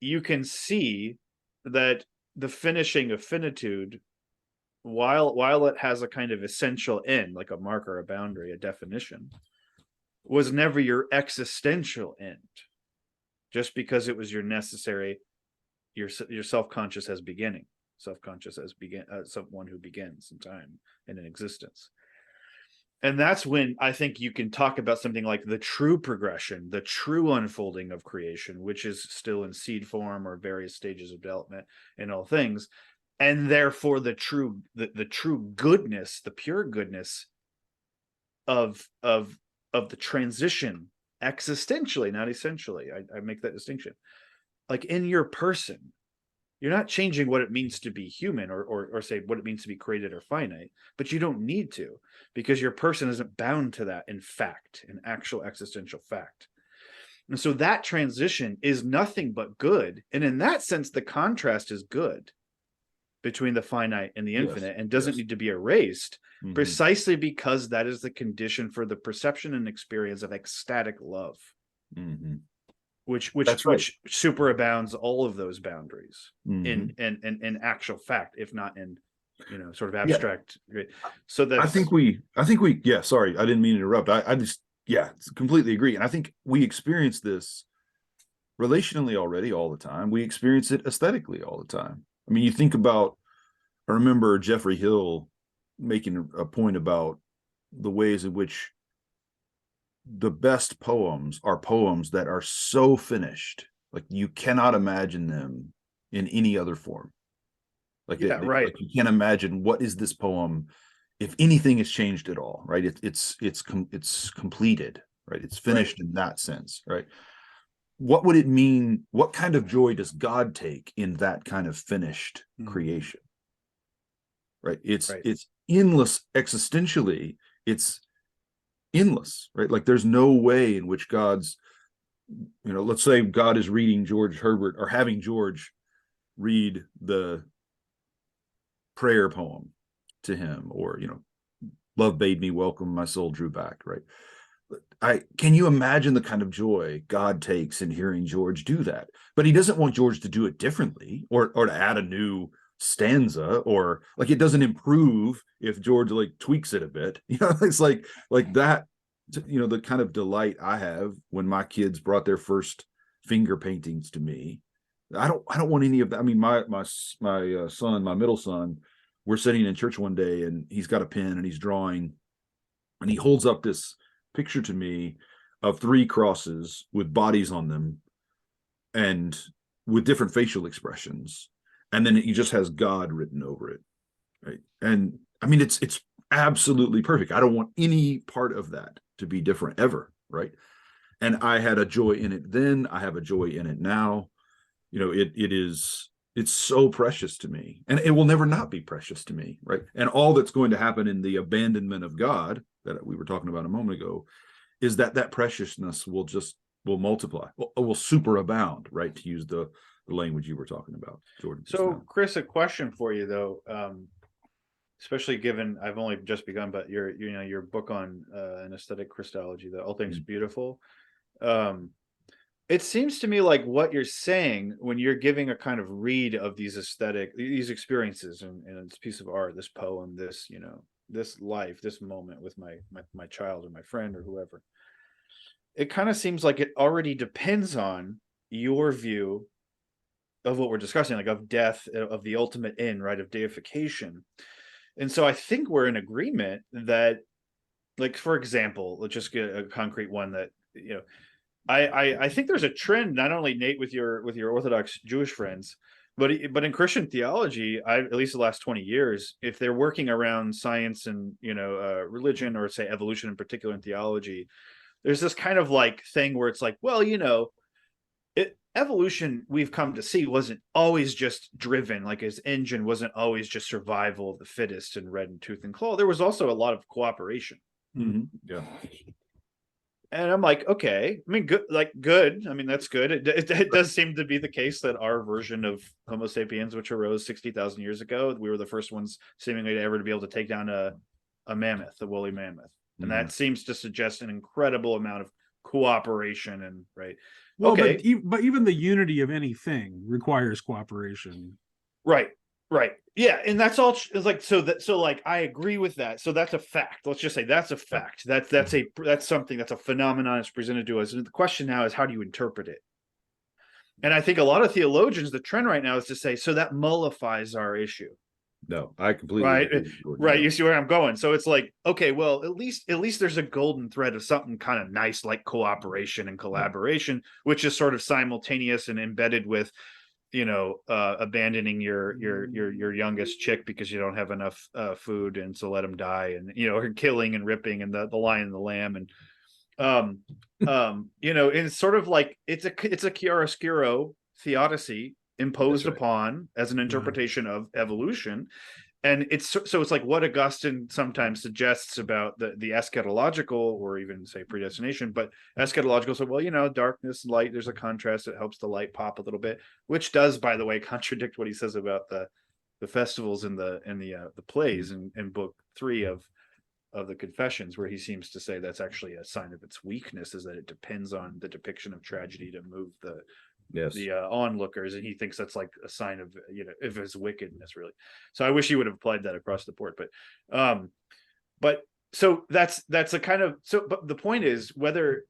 you can see that the finishing of finitude, while it has a kind of essential end, like a marker, a boundary, a definition, was never your existential end, just because it was your necessary, your self-conscious as beginning, self-conscious as someone who begins in time and in existence. And that's when I think you can talk about something like the true progression, the true unfolding of creation, which is still in seed form or various stages of development in all things. And therefore the true goodness, the pure goodness of the transition existentially, not essentially. I make that distinction. Like in your person, you're not changing what it means to be human or say what it means to be created or finite, but you don't need to, because your person isn't bound to that in fact, in actual existential fact. And so that transition is nothing but good. And in that sense, the contrast is good between the finite and the infinite, and doesn't need to be erased, precisely because that is the condition for the perception and experience of ecstatic love, which superabounds all of those boundaries in actual fact, if not in sort of abstract. So that's I think we yeah, sorry, I didn't mean to interrupt. I just completely agree. And I think we experience this relationally already all the time. We experience it aesthetically all the time. I mean, you think about, I remember Jeffrey Hill making a point about the ways in which the best poems are poems that are so finished, like you cannot imagine them in any other form. Like, like you can't imagine, what is this poem if anything has changed at all, right? It's completed, right? It's finished in that sense, right? What would it mean? What kind of joy does God take in that kind of finished creation? Right? It's endless existentially. It's endless, right? Like there's no way in which God's, let's say God is reading George Herbert, or having George read the prayer poem to him, or love bade me welcome, my soul drew back, right? Can you imagine the kind of joy God takes in hearing George do that? But he doesn't want George to do it differently, or to add a new stanza, or like it doesn't improve if George like tweaks it a bit. It's like that. The kind of delight I have when my kids brought their first finger paintings to me. I don't want any of that. I mean, my son, my middle son, we're sitting in church one day and he's got a pen and he's drawing, and he holds up this picture to me of 3 crosses with bodies on them and with different facial expressions, and then he just has God written over it, right? And I mean, it's absolutely perfect. I don't want any part of that to be different ever, right? And I had a joy in it then, I have a joy in it now. It's so precious to me, and it will never not be precious to me, right? And all that's going to happen in the abandonment of God that we were talking about a moment ago is that preciousness will multiply, will superabound, right? To use the language you were talking about, Jordan. So, Chris, a question for you though, especially given I've only just begun, but your book on an aesthetic Christology, that all things beautiful. It seems to me like what you're saying when you're giving a kind of read of these experiences and this piece of art, this poem, this this life, this moment with my child or my friend or whoever, it kind of seems like it already depends on your view of what we're discussing, like of death, of the ultimate end, right, of deification. And so I think we're in agreement that, like, for example, let's just get a concrete one that I think there's a trend, not only, Nate, with your Orthodox Jewish friends, but in Christian theology, at least the last 20 years, if they're working around science and religion, or say evolution in particular in theology, there's this kind of like thing where it's like, well, evolution, we've come to see, wasn't always just driven, like its engine wasn't always just survival of the fittest and red in tooth and claw. There was also a lot of cooperation. Yeah. And I'm like, okay, I mean, good. I mean, that's good. It does seem to be the case that our version of Homo sapiens, which arose 60,000 years ago, we were the first ones seemingly ever to be able to take down a mammoth, a woolly mammoth. And that seems to suggest an incredible amount of cooperation and right. Well, okay. But even the unity of anything requires cooperation. Right. Yeah, and that's all. It's like so like I agree with that. So that's a fact. Let's just say that's a fact. That's something, that's a phenomenon that's presented to us. And the question now is, how do you interpret it? And I think a lot of theologians, the trend right now is to say, so that mollifies our issue. No, I completely agree. Right. You see where I'm going. So it's like, okay, well, at least there's a golden thread of something kind of nice, like cooperation and collaboration, which is sort of simultaneous and embedded with abandoning your youngest chick because you don't have enough food, and so let him die, and or killing and ripping, and the lion and the lamb, and it's sort of like it's a chiaroscuro theodicy imposed upon as an interpretation of evolution. And it's like what Augustine sometimes suggests about the eschatological, or even say predestination, but eschatological. So, well, darkness, light, there's a contrast that helps the light pop a little bit, which does, by the way, contradict what he says about the festivals and the plays in book 3 of the Confessions, where he seems to say that's actually a sign of its weakness, is that it depends on the depiction of tragedy to move the onlookers, and he thinks that's like a sign of, of his wickedness, really. So I wish he would have applied that across the board, but so that's a kind of, so, but the point is whether,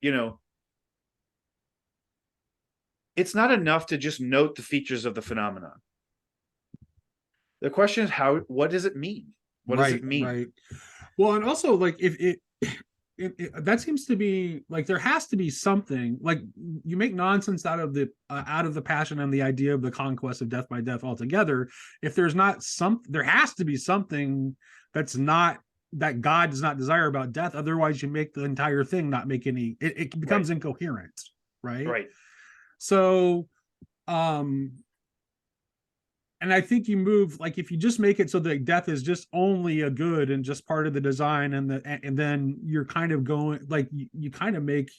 it's not enough to just note the features of the phenomenon. The question is what does it mean? What does it mean? Right. Well, and also, like, if it that seems to be like, there has to be something, like, you make nonsense out of the passion and the idea of the conquest of death by death altogether. If there's not there has to be something that God does not desire about death. Otherwise, you make the entire thing not make any. It becomes incoherent, right? Right. So, and I think you move, like, if you just make it so that death is just only a good and just part of the design, and then you're kind of going, like, you kind of make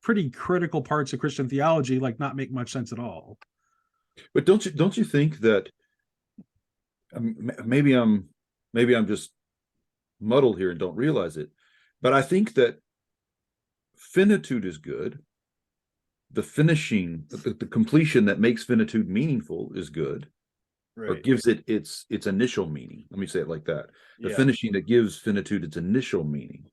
pretty critical parts of Christian theology like not make much sense at all. But don't you think that maybe I'm just muddled here and don't realize it, but I think that finitude is good. The finishing, the completion that makes finitude meaningful is good. Right. Or gives it its initial meaning. Let me say it like that. The finishing that gives finitude its initial meaning.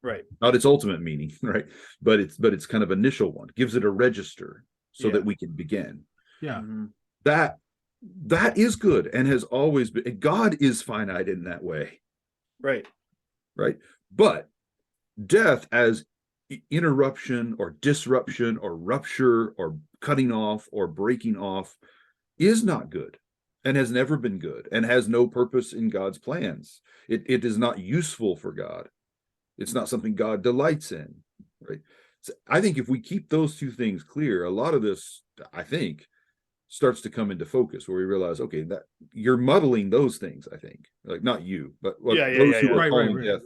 Right. Not its ultimate meaning, right? But it's kind of initial one. Gives it a register so that we can begin. Yeah. Mm-hmm. That is good and has always been. And God is finite in that way. Right. Right. But death as interruption or disruption or rupture or cutting off or breaking off is not good. And has never been good, and has no purpose in God's plans. It is not useful for God. It's not something God delights in, right? So I think if we keep those two things clear, a lot of this, I think, starts to come into focus, where we realize, okay, that you're muddling those things. I think, like, not you, but those who are calling death.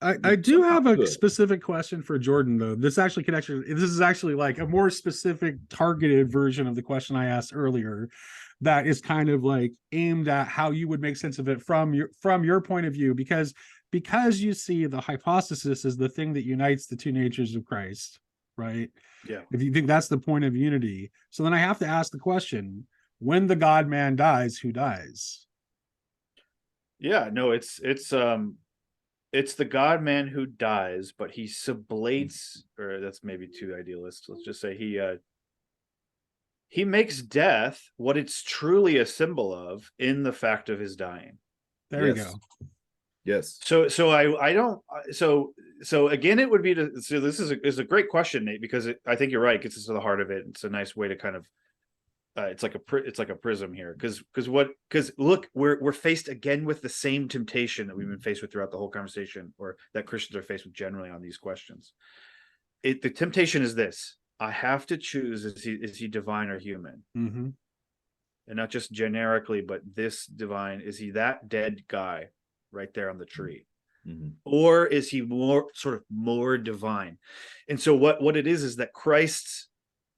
I do have a specific question for Jordan, though. This is actually like a more specific, targeted version of the question I asked earlier. That is kind of like aimed at how you would make sense of it from your point of view, because you see the hypostasis as the thing that unites the two natures of Christ, right? Yeah. If you think that's the point of unity, so then I have to ask the question: when the God-man dies, who dies? Yeah, no, it's the God-man who dies, but he sublates, or that's maybe too idealist. Let's just say he makes death what it's truly a symbol of in the fact of his dying. There you go. Yes. So I don't. So again, it would be to. So this is a great question, Nate, because I think you're right. It gets us to the heart of it. It's a nice way to kind of. It's like a prism here, because look, we're faced again with the same temptation that we've been faced with throughout the whole conversation, or that Christians are faced with generally on these questions. The temptation is this: I have to choose, is he divine or human? Mm-hmm. And not just generically, but this divine, is he that dead guy right there on the tree? Mm-hmm. Or is he more divine? And so what it is that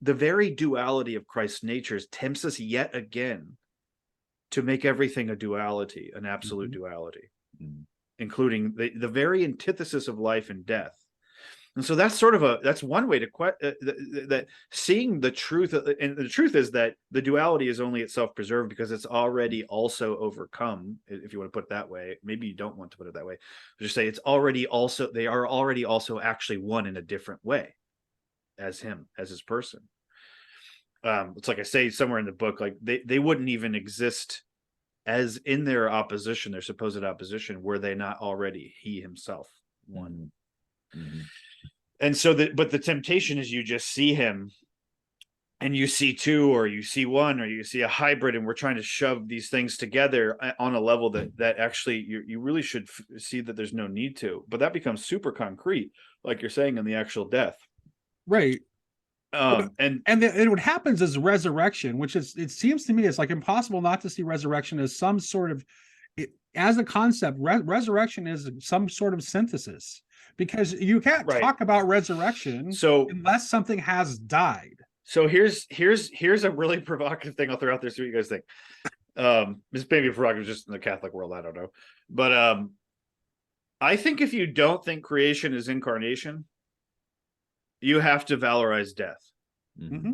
the very duality of Christ's natures tempts us yet again to make everything a duality, an absolute duality, including the very antithesis of life and death. And so that's that's one way to that seeing the truth. And the truth is that the duality is only itself preserved because it's already also overcome. If you want to put it that way, maybe you don't want to put it that way. Just say they are already also actually one in a different way as his person. It's like I say somewhere in the book, like they wouldn't even exist as in their opposition, their supposed opposition, were they not already he himself one. Mm-hmm. And so but the temptation is you just see him and you see two, or you see one, or you see a hybrid, and we're trying to shove these things together on a level that actually you really should see that there's no need to, but that becomes super concrete, like you're saying, in the actual death. Right. And what happens is resurrection, which it seems to me it's like impossible not to see resurrection as some sort of, as a concept, resurrection is some sort of synthesis, because you can't talk about resurrection unless something has died. So here's a really provocative thing I'll throw out there, see what you guys think. This maybe a prerogative just in the Catholic world, I don't know. But I think if you don't think creation is incarnation, you have to valorize death. Mm-hmm.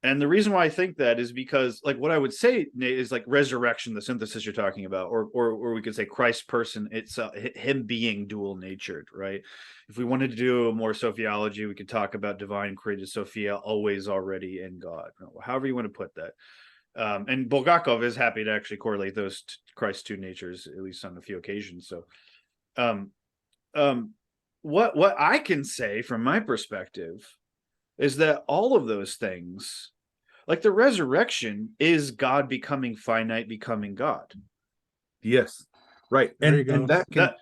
And the reason why I think that is because, like, what I would say, Nate, is like resurrection, the synthesis you're talking about, or we could say Christ person, it's him being dual natured, right? If we wanted to do more Sophiology, we could talk about divine created Sophia, always already in God, however you want to put that. And Bulgakov is happy to actually correlate those Christ's two natures, at least on a few occasions. So, what I can say from my perspective is that all of those things, like the resurrection, is God becoming finite, becoming God. Yes, right. There you go. And that can,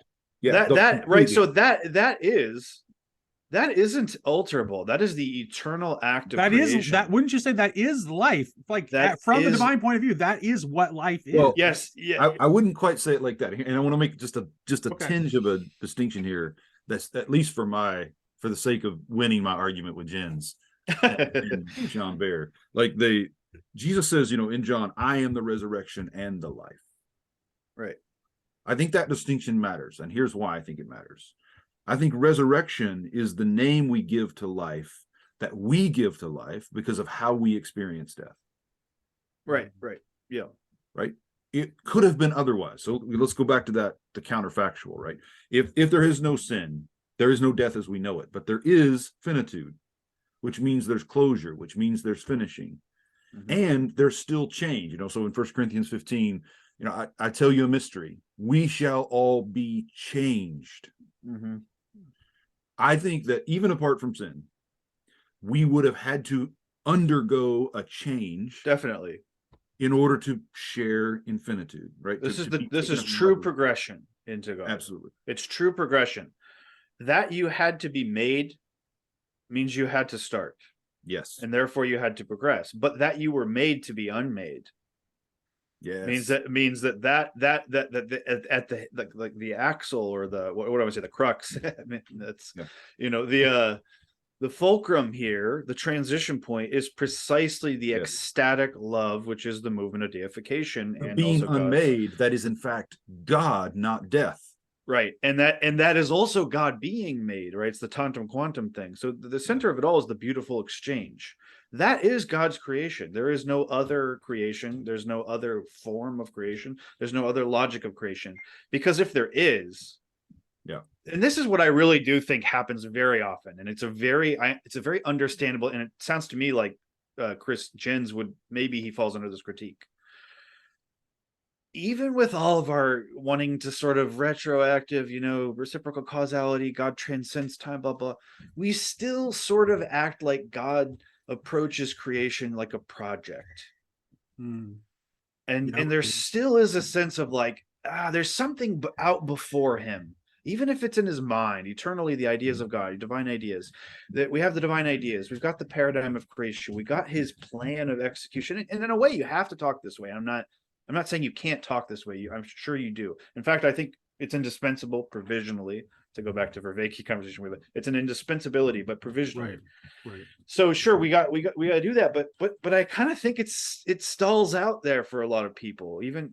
right. So that isn't alterable. That is the eternal act of creation. That wouldn't you say that is life? Like from the divine point of view, that is what life is. Well, yes, yeah. I wouldn't quite say it like that, and I want to make just a tinge of a distinction here. That's at least for the sake of winning my argument with Jens and John Bear. Like Jesus says, in John, I am the resurrection and the life. Right. I think that distinction matters, and here's why I think it matters. I think resurrection is the name we give to life, that we give to life because of how we experience death. Right. Yeah. Right. It could have been otherwise. So let's go back to the counterfactual, right? If there is no sin, there is no death as we know it, but there is finitude, which means there's closure, which means there's finishing, and there's still change. So in 1 Corinthians 15, I tell you a mystery: we shall all be changed. I think that even apart from sin, we would have had to undergo a change, definitely, in order to share in finitude, right? This is true progression into God. Absolutely. It's true progression. That you had to be made means you had to start. Yes. And therefore you had to progress. But that you were made to be unmade. Yes. means that at the axle, or the what do I say, the crux. I mean, that's the fulcrum here, the transition point, is precisely the ecstatic love, which is the movement of deification, and being also unmade. That is in fact God, not death. Right, and that is also God being made. Right, it's the tantum quantum thing. So the center of it all is the beautiful exchange. That is God's creation. There is no other creation. There's no other form of creation. There's no other logic of creation. Because if there is, and this is what I really do think happens very often, and it's a very understandable, and it sounds to me like Chris Jens he falls under this critique. Even with all of our wanting to sort of retroactive, reciprocal causality, God transcends time, blah, blah, we still sort of act like God approaches creation like a project. And there still is a sense of like, there's something out before him, even if it's in his mind, eternally, the ideas of God, divine ideas, that we have the divine ideas. We've got the paradigm of creation. We got his plan of execution. And in a way, you have to talk this way. I'm not saying you can't talk this way. I'm sure you do. In fact, I think it's indispensable provisionally, to go back to Vervaeke conversation with it. It's an indispensability, but provisionally. Right. So sure, we got to do that. But I kind of think it stalls out there for a lot of people, even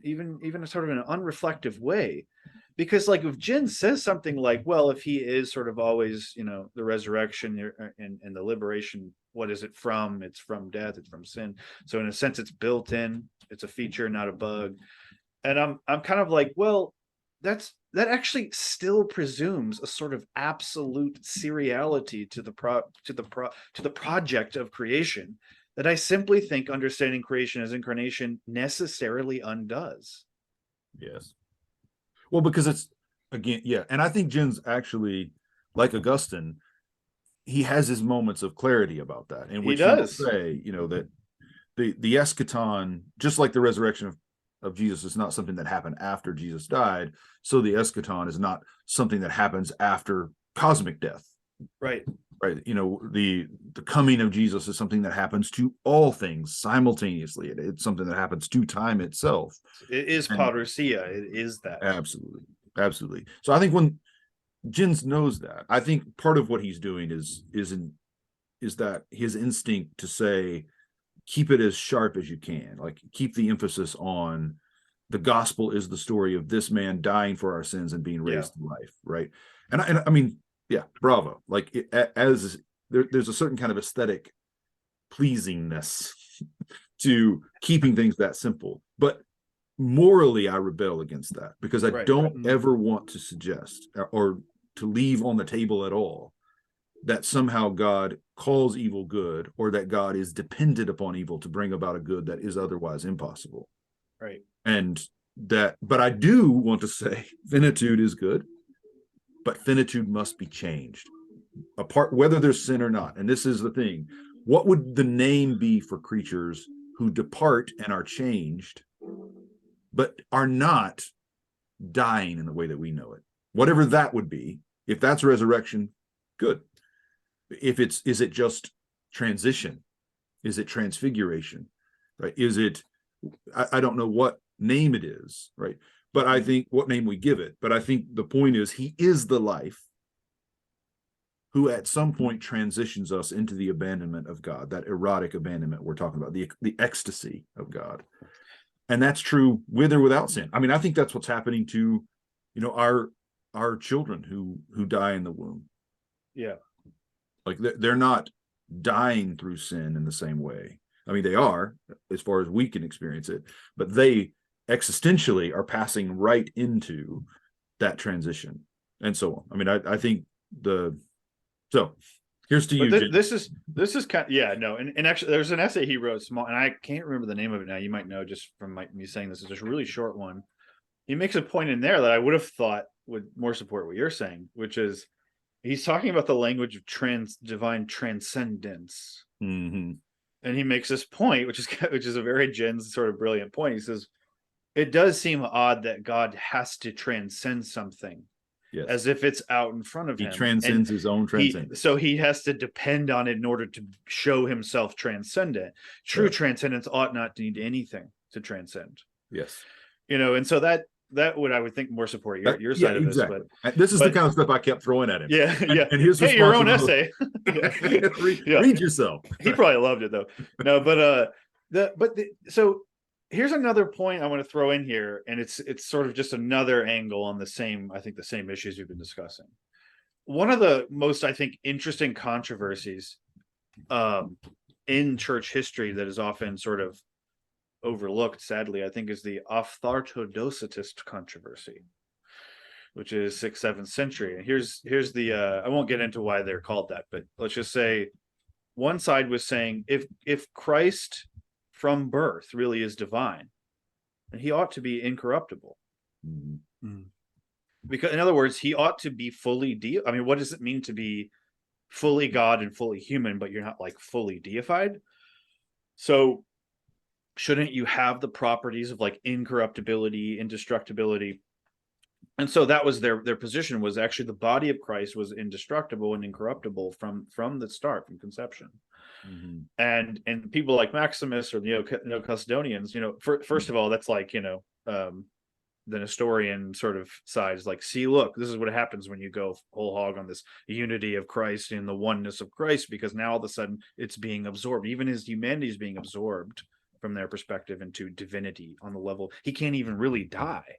sort of in an unreflective way. Because like if Jin says something like, well, if he is sort of always, the resurrection and the liberation, what is it from? It's from death, it's from sin. So in a sense, it's built in, it's a feature, not a bug. And I'm kind of like, well, that actually still presumes a sort of absolute seriality to the project of creation that I simply think understanding creation as incarnation necessarily undoes. Yes. Well, because it's, again, and I think Jen's actually, like Augustine, he has his moments of clarity about that, in which he will say, that the eschaton, just like the resurrection of Jesus, is not something that happened after Jesus died. So the eschaton is not something that happens after cosmic death. Right. The coming of Jesus is something that happens to all things simultaneously. It's something that happens to time itself. It is parousia. It is that. Absolutely. So I think when Jens knows that, I think part of what he's doing is that his instinct to say, keep it as sharp as you can. Like, keep the emphasis on the gospel is the story of this man dying for our sins and being raised to life, right? And I mean, yeah, bravo. Like, there's a certain kind of aesthetic pleasingness to keeping things that simple, but morally I rebel against that, because I don't ever want to suggest or to leave on the table at all that somehow God calls evil good, or that God is dependent upon evil to bring about a good that is otherwise impossible. Right. And that, but I do want to say finitude is good, but finitude must be changed, apart whether there's sin or not. And this is the thing. What would the name be for creatures who depart and are changed, but are not dying in the way that we know it? Whatever that would be, if that's resurrection, good. If is it just transition? Is it transfiguration? Right? Is it, I don't know what name it is, right? But I think what name we give it. But I think the point is, he is the life who at some point transitions us into the abandonment of God, that erotic abandonment we're talking about, the ecstasy of God. And that's true with or without sin. I mean, I think that's what's happening to, our children who die in the womb. Yeah. Like, they're not dying through sin in the same way. I mean, they are, as far as we can experience it, but they existentially are passing right into that transition, and so on. I mean, I think so here's to you. This is kind of, and actually there's an essay he wrote, small, and I can't remember the name of it now. You might know just from me saying this. It's just a really short one. He makes a point in there that I would have thought would more support what you're saying, which is he's talking about the language of divine transcendence. Mm-hmm. And he makes this point, which is a very Jen's sort of brilliant point. He says, it does seem odd that God has to transcend something, as if it's out in front of him. He transcends his own transcendence. So he has to depend on it in order to show himself transcendent. True transcendence ought not to need anything to transcend. Yes. And so that would, I would think, more support your side of this. But this is the kind of stuff I kept throwing at him. Yeah. And his response, your own essay. Read yourself. He probably loved it though. No, but so here's another point I want to throw in here, and it's sort of just another angle on the same issues we've been discussing. One of the most, I think, interesting controversies in church history that is often sort of overlooked, sadly, I think, is the Ophthartodocetist controversy, which is 6th, 7th century. And here's the I won't get into why they're called that, but let's just say one side was saying if Christ from birth really is divine, then he ought to be incorruptible. Mm-hmm. Because, in other words, he ought to be fully I mean, what does it mean to be fully God and fully human, but you're not like fully deified? So shouldn't you have the properties of like incorruptibility, indestructibility? And so that was their position, was actually the body of Christ was indestructible and incorruptible from the start, from conception. Mm-hmm. And people like Maximus or the Neo-Chalcedonians, first of all, that's like, the Nestorian sort of side is like, see, look, this is what happens when you go whole hog on this unity of Christ and the oneness of Christ, because now all of a sudden it's being absorbed. Even his humanity is being absorbed from their perspective into divinity on the level. He can't even really die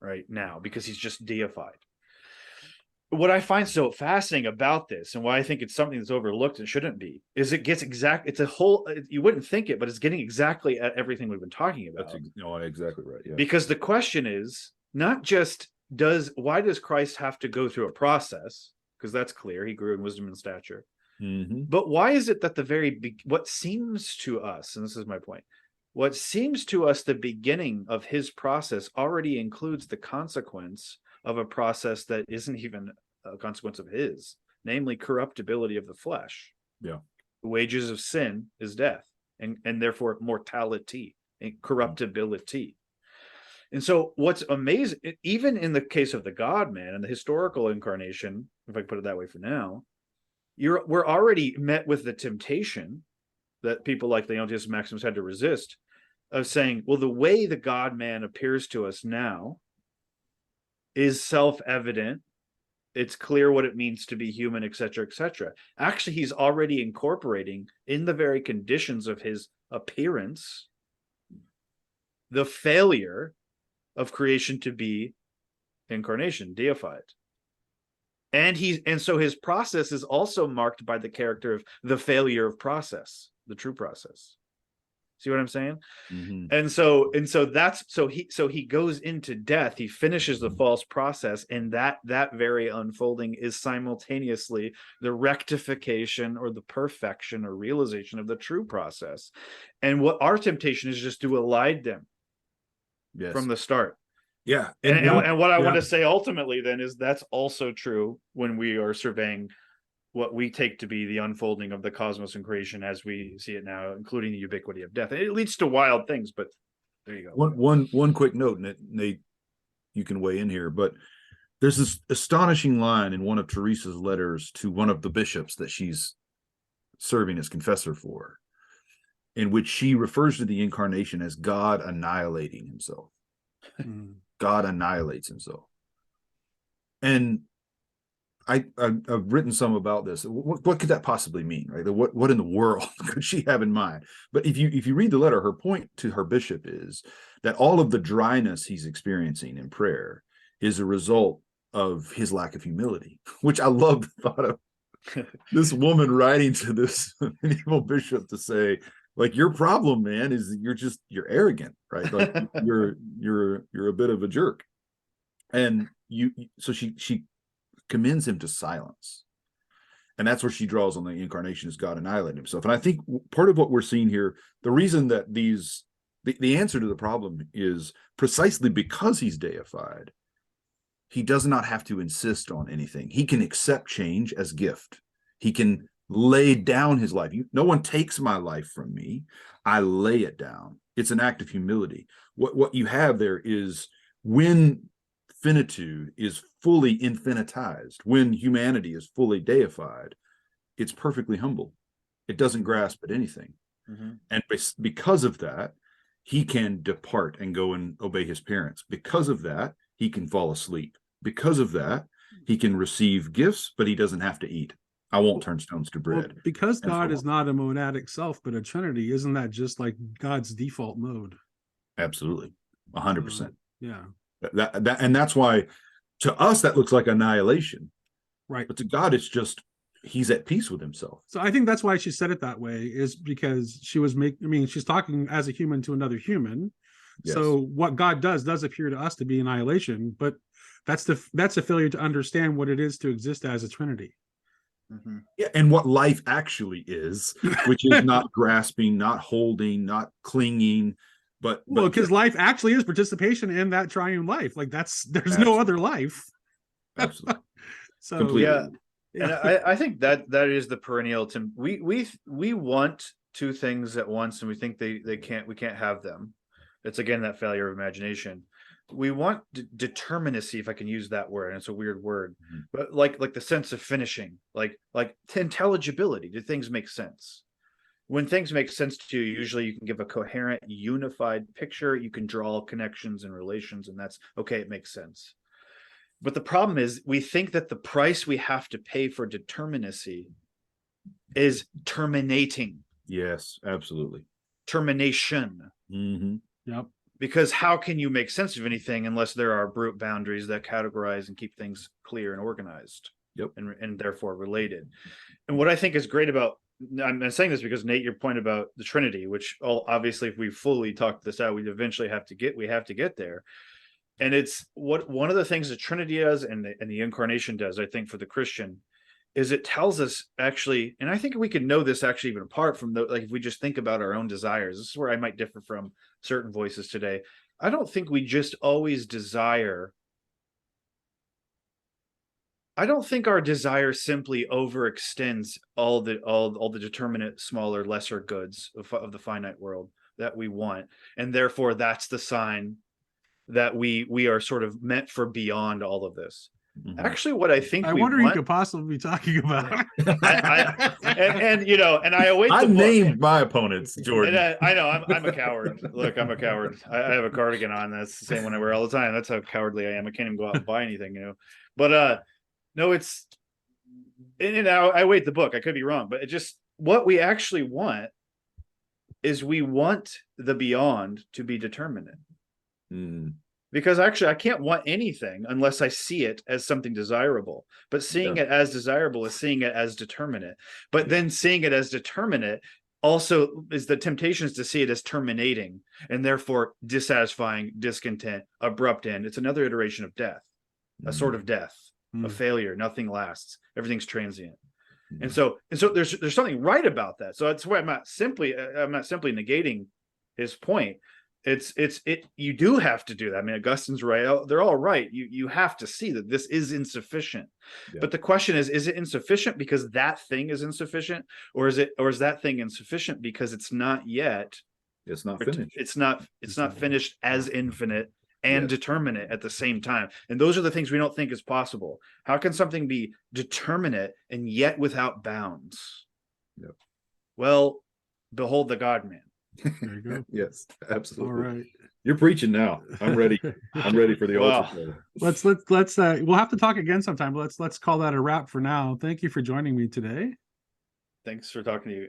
right now because he's just deified. What I find so fascinating about this, and why I think it's something that's overlooked and shouldn't be, is it gets it's a whole, you wouldn't think it, but it's getting exactly at everything we've been talking about. That's exactly right. Yeah. Because the question is not just why does Christ have to go through a process? Because that's clear. He grew in wisdom and stature. Mm-hmm. But why is it that what seems to us, and this is my point, what seems to us the beginning of his process already includes the consequence of a process that isn't even a consequence of his, namely corruptibility of the flesh. Yeah. The wages of sin is death, and therefore mortality and corruptibility. And so what's amazing, even in the case of the God-man and the historical incarnation, if I can put it that way for now, we're already met with the temptation that people like Leontius and Maximus had to resist, of saying, well, the way the God-man appears to us now is self-evident It's clear what it means to be human, etc., etc. Actually, he's already incorporating in the very conditions of his appearance the failure of creation to be incarnation, deified. And so his process is also marked by the character of the failure of process, the true process. See what I'm saying? Mm-hmm. And so he goes into death, he finishes the false process, and that very unfolding is simultaneously the rectification or the perfection or realization of the true process. And what our temptation is just to elide them from the start. Yeah. And what I want to say ultimately then is that's also true when we are surveying what we take to be the unfolding of the cosmos and creation as we see it now, including the ubiquity of death. It leads to wild things, but there you go. One quick note, Nate, you can weigh in here, but there's this astonishing line in one of Teresa's letters to one of the bishops that she's serving as confessor for, in which she refers to the incarnation as God annihilating himself. God annihilates himself. And I've written some about this. What could that possibly mean, right? What in the world could she have in mind? But if you read the letter, her point to her bishop is that all of the dryness he's experiencing in prayer is a result of his lack of humility, which I love the thought of this woman writing to this medieval bishop to say, like, your problem, man, is you're arrogant, right? Like you're a bit of a jerk. And so she commends him to silence. And that's where she draws on the incarnation as God annihilating himself. And I think part of what we're seeing here, the reason that the answer to the problem is precisely because he's deified. He does not have to insist on anything. He can accept change as gift. He can lay down his life. No one takes my life from me. I lay it down. It's an act of humility. What you have there is when finitude is fully infinitized, when humanity is fully deified, it's perfectly humble. It doesn't grasp at anything. Mm-hmm. And because of that, he can depart and go and obey his parents. Because of that, he can fall asleep. Because of that, he can receive gifts, but he doesn't have to eat. I won't turn stones to bread. Well, because God is not a monadic self, but a trinity, isn't that just like God's default mode? Absolutely. 100%. Yeah. And that's why to us that looks like annihilation. Right. But to God, it's just he's at peace with himself. So I think that's why she said it that way, is because she was she's talking as a human to another human. Yes. So what God does appear to us to be annihilation, but that's a failure to understand what it is to exist as a trinity. Mm-hmm. Yeah, and what life actually is, which is not grasping, not holding, not clinging, but because life actually is participation in that triune life. Like there's absolutely no other life. Absolutely. So completely. Yeah. And I think that is the perennial. We want two things at once, and we think we can't have them. It's again that failure of imagination. We want determinacy, if I can use that word, and it's a weird word, but like the sense of finishing, like intelligibility. Do things make sense? When things make sense to you, usually you can give a coherent, unified picture. You can draw connections and relations, and that's okay. It makes sense. But the problem is we think that the price we have to pay for determinacy is terminating. Yes, absolutely. Termination. Mm-hmm. Yep. Because how can you make sense of anything unless there are brute boundaries that categorize and keep things clear and organized? Yep. And therefore related. And what I think is great about, I'm saying this because Nate, your point about the Trinity, which obviously if we fully talk this out, we eventually have to get there. And it's one of the things the Trinity does and the incarnation does, I think, for the Christian, is it tells us actually, and I think we could know this actually even apart from like if we just think about our own desires. This is where I might differ from certain voices today. I don't think we just always desire. I don't think our desire simply overextends all the determinate, smaller, lesser goods of the finite world that we want, and therefore that's the sign that we are sort of meant for beyond all of this. Mm-hmm. Actually, what I think I wonder you could possibly be talking about. And I await. I named my opponents, Jordan. And I know I'm a coward. Look, I'm a coward. I have a cardigan on. That's the same one I wear all the time. That's how cowardly I am. I can't even go out and buy anything, But No, it's, and I wait the book. I could be wrong, but it just, what we actually want is we want the beyond to be determinate. Because actually I can't want anything unless I see it as something desirable, but seeing it as desirable is seeing it as determinate. But then seeing it as determinate also is the temptation is to see it as terminating, and therefore dissatisfying, discontent, abrupt end. It's another iteration of death, a sort of death, a failure. Nothing lasts. Everything's transient. And so there's something right about that. So that's why I'm not simply negating his point. You do have to do that. I mean, Augustine's right. They're all right. You have to see that this is insufficient. But the question is it insufficient because that thing is insufficient, or is that thing insufficient because it's not yet? It's not finished. It's not finished as infinite and determinate at the same time. And those are the things we don't think is possible. How can something be determinate and yet without bounds? Well, behold the God-man. There you go. Yes, absolutely. All right. You're preaching now. I'm ready. I'm ready for the altar. Let's we'll have to talk again sometime, but let's call that a wrap for now. Thank you for joining me today. Thanks for talking to you.